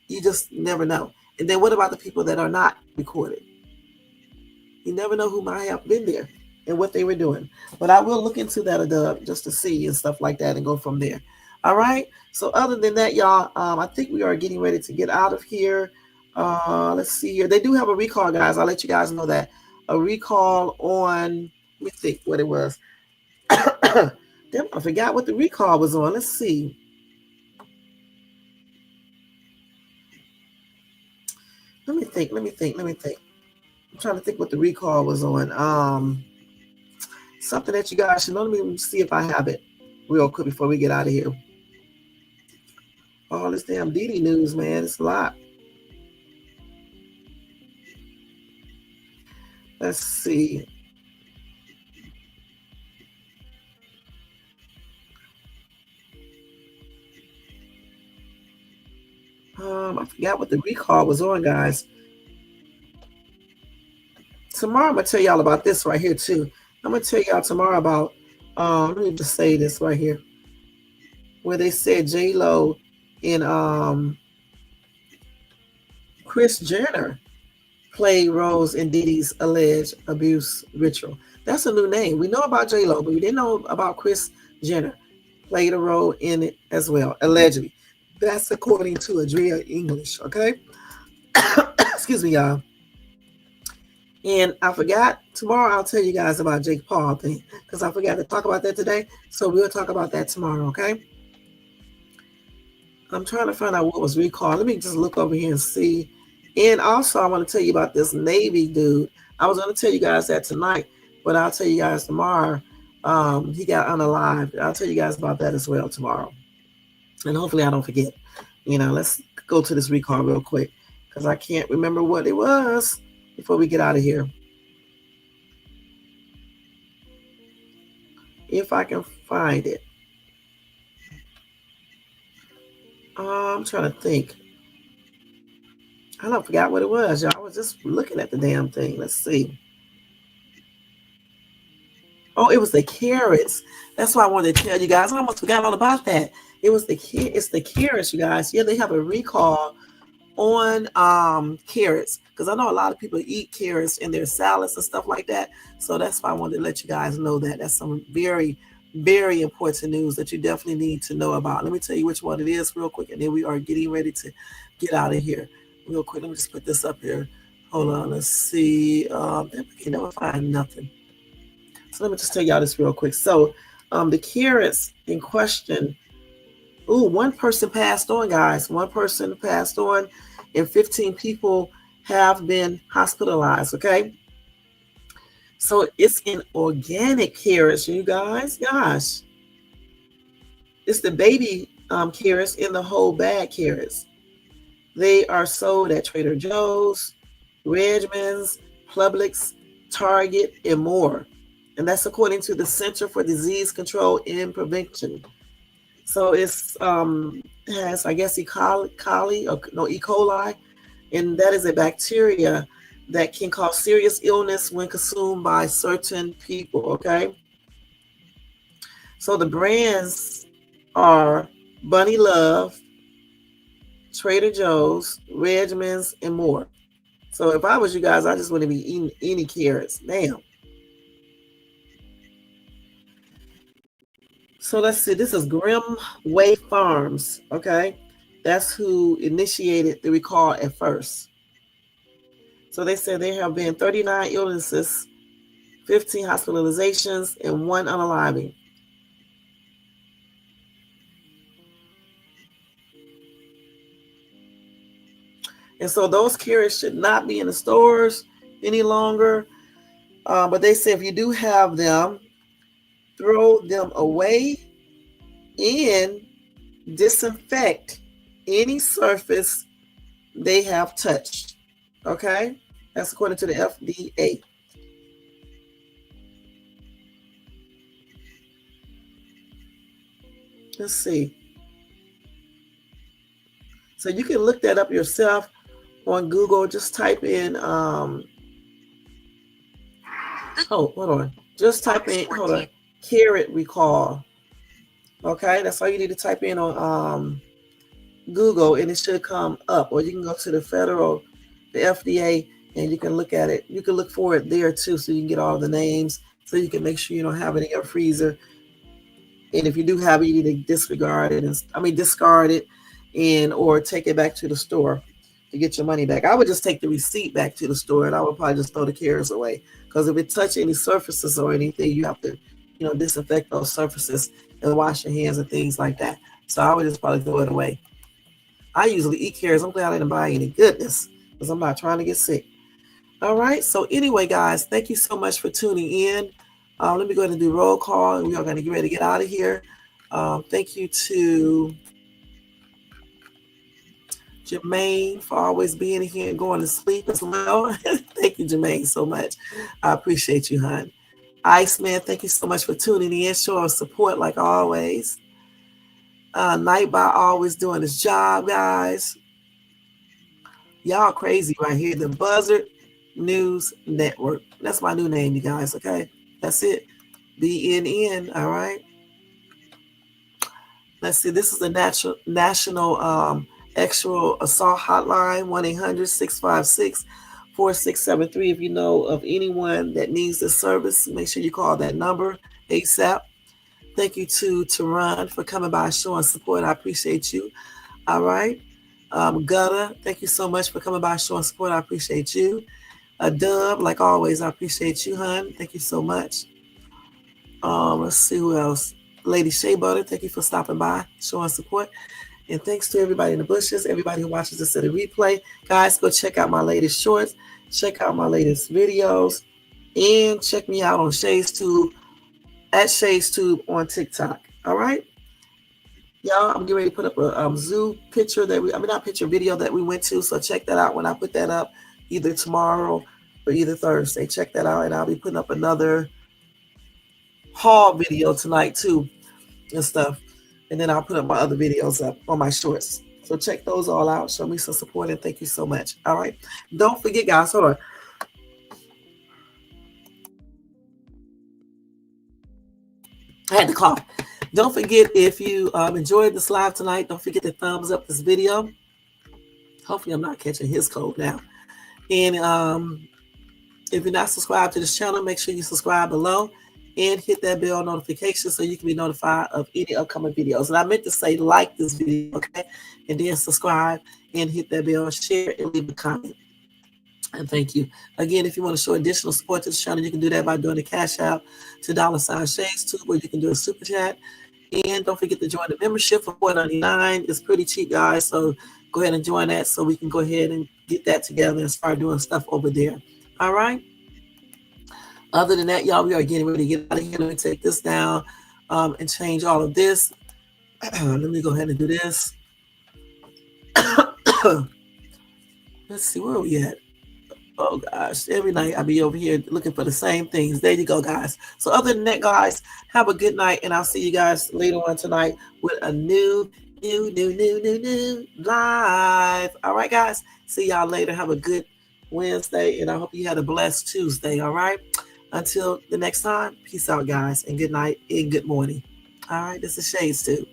Speaker 1: You just never know. And then what about the people that are not recorded? You never know who might have been there and what they were doing. But I will look into that just to see and stuff like that and go from there. All right. So other than that, y'all, I think we are getting ready to get out of here. Let's see here. They do have a recall, guys. I'll let you guys know that. A recall on, let me think what it was. Damn, I forgot what the recall was on. Let's see. Let me think. I'm trying to think what the recall was on. Something that you guys should know. Let me see if I have it real quick before we get out of here. All this damn Diddy news, man. It's a lot. Let's see. I forgot what the recall was on, guys. Tomorrow I'm gonna tell y'all about this right here too. I'm gonna tell y'all tomorrow about let me just say this right here, where they said J-Lo and Kris Jenner played roles in Diddy's alleged abuse ritual. That's a new name. We know about J-Lo, but we didn't know about Kris Jenner. Played a role in it as well, allegedly. That's according to Adria English, okay? Excuse me, y'all. And I forgot, tomorrow I'll tell you guys about Jake Paul thing, because I forgot to talk about that today. So we'll talk about that tomorrow, okay? I'm trying to find out what was recalled. Let me just look over here and see. And also, I want to tell you about this Navy dude. I was going to tell you guys that tonight, but I'll tell you guys tomorrow. He got unalived. I'll tell you guys about that as well tomorrow. And hopefully I don't forget. Let's go to this recall real quick, because I can't remember what it was before we get out of here. If I can find it. I'm trying to think. I don't forgot what it was, y'all. I was just looking at the damn thing. Let's see. Oh, it was the carrots. That's why I wanted to tell you guys. I almost forgot all about that. It's the carrots, you guys. Yeah, they have a recall on carrots, because I know a lot of people eat carrots in their salads and stuff like that. So that's why I wanted to let you guys know that. That's some very, very important news that you definitely need to know about. Let me tell you which one it is real quick, and then we are getting ready to get out of here real quick. Let me just put this up here. Hold on, let's see. Okay, never find nothing. So let me just tell y'all this real quick. So the carrots in question, one person passed on, guys. One person passed on, and 15 people have been hospitalized, okay? So it's in organic carrots, you guys. Gosh. It's the baby carrots in the whole bag carrots. They are sold at Trader Joe's, Redmond's, Publix, Target, and more. And that's according to the Center for Disease Control and Prevention. So it's has, I guess, E. coli, and that is a bacteria that can cause serious illness when consumed by certain people, okay? So the brands are Bunny Love, Trader Joe's, Redmond's, and more. So if I was you guys, I just wouldn't be eating any carrots. Damn. So let's see. This is Grimway Farms, okay? That's who initiated the recall at first. So they said there have been 39 illnesses, 15 hospitalizations, and 1 unaliving. And so those carrots should not be in the stores any longer. But they say if you do have them, throw them away and disinfect any surface they have touched. Okay? That's according to the FDA. Let's see. So you can look that up yourself on Google. Just type in hold on. Just type in carrot recall. Okay, that's all you need to type in on Google, and it should come up. Or you can go to the FDA, and you can look at it. You can look for it there too, so you can get all the names, so you can make sure you don't have it in your freezer. And if you do have it, you need to discard it, and or take it back to the store to get your money back. I would just take the receipt back to the store, and I would probably just throw the carrots away, because if it touch any surfaces or anything, you have to, disinfect those surfaces and wash your hands and things like that. So I would just probably throw it away. I usually eat carrots. I'm glad I didn't buy any, goodness, because I'm not trying to get sick. All right. So anyway, guys, thank you so much for tuning in. Let me go ahead and do roll call, and we are going to get ready to get out of here. Thank you to Jermaine for always being here and going to sleep as well. Thank you, Jermaine, so much. I appreciate you, hon. Iceman, thank you so much for tuning in, showing support like always. Nightbot always doing his job, guys. Y'all crazy right here. The Buzzard News Network. That's my new name, you guys, okay? That's it. BNN, all right? Let's see. This is the national Sexual Assault Hotline, 1-800-656 4673. If you know of anyone that needs this service, make sure you call that number ASAP. Thank you to Teron for coming by, showing support. I appreciate you. All right. Gutter, thank you so much for coming by, showing support. I appreciate you. Dub, like always, I appreciate you, hon. Thank you so much. Let's see who else. Lady Shea Butter, thank you for stopping by, showing support. And thanks to everybody in the bushes, everybody who watches this at a replay. Guys, go check out my latest shorts, check out my latest videos, and check me out on Shay's Tube, at Shay's Tube on TikTok. All right? Y'all, I'm getting ready to put up a zoo picture not picture, video that we went to. So check that out when I put that up either tomorrow or either Thursday. Check that out. And I'll be putting up another haul video tonight too and stuff. And then I'll put up my other videos up on my shorts. So check those all out. Show me some support and thank you so much. All right. Don't forget, guys. Hold on. I had to cough. Don't forget, if you enjoyed this live tonight, don't forget to thumbs up this video. Hopefully I'm not catching his cold now. And if you're not subscribed to this channel, make sure you subscribe below and hit that bell notification so you can be notified of any upcoming videos. And I meant to say like this video, okay? And then subscribe and hit that bell, share, and leave a comment. And thank you. Again, if you want to show additional support to the channel, you can do that by doing the Cash App to $ShadesTube, or you can do a Super Chat. And don't forget to join the membership for $4.99. It's pretty cheap, guys. So go ahead and join that so we can go ahead and get that together and start doing stuff over there. All right? Other than that, y'all, we are getting ready to get out of here. Let me take this down and change all of this. Let me go ahead and do this. Let's see, where are we at? Oh, gosh. Every night I be over here looking for the same things. There you go, guys. So other than that, guys, have a good night. And I'll see you guys later on tonight with a new live. All right, guys. See y'all later. Have a good Wednesday. And I hope you had a blessed Tuesday. All right. Until the next time, peace out, guys. And good night and good morning. All right. This is Shades Tube.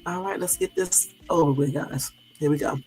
Speaker 1: All right. Let's get this over with, guys. Here we go.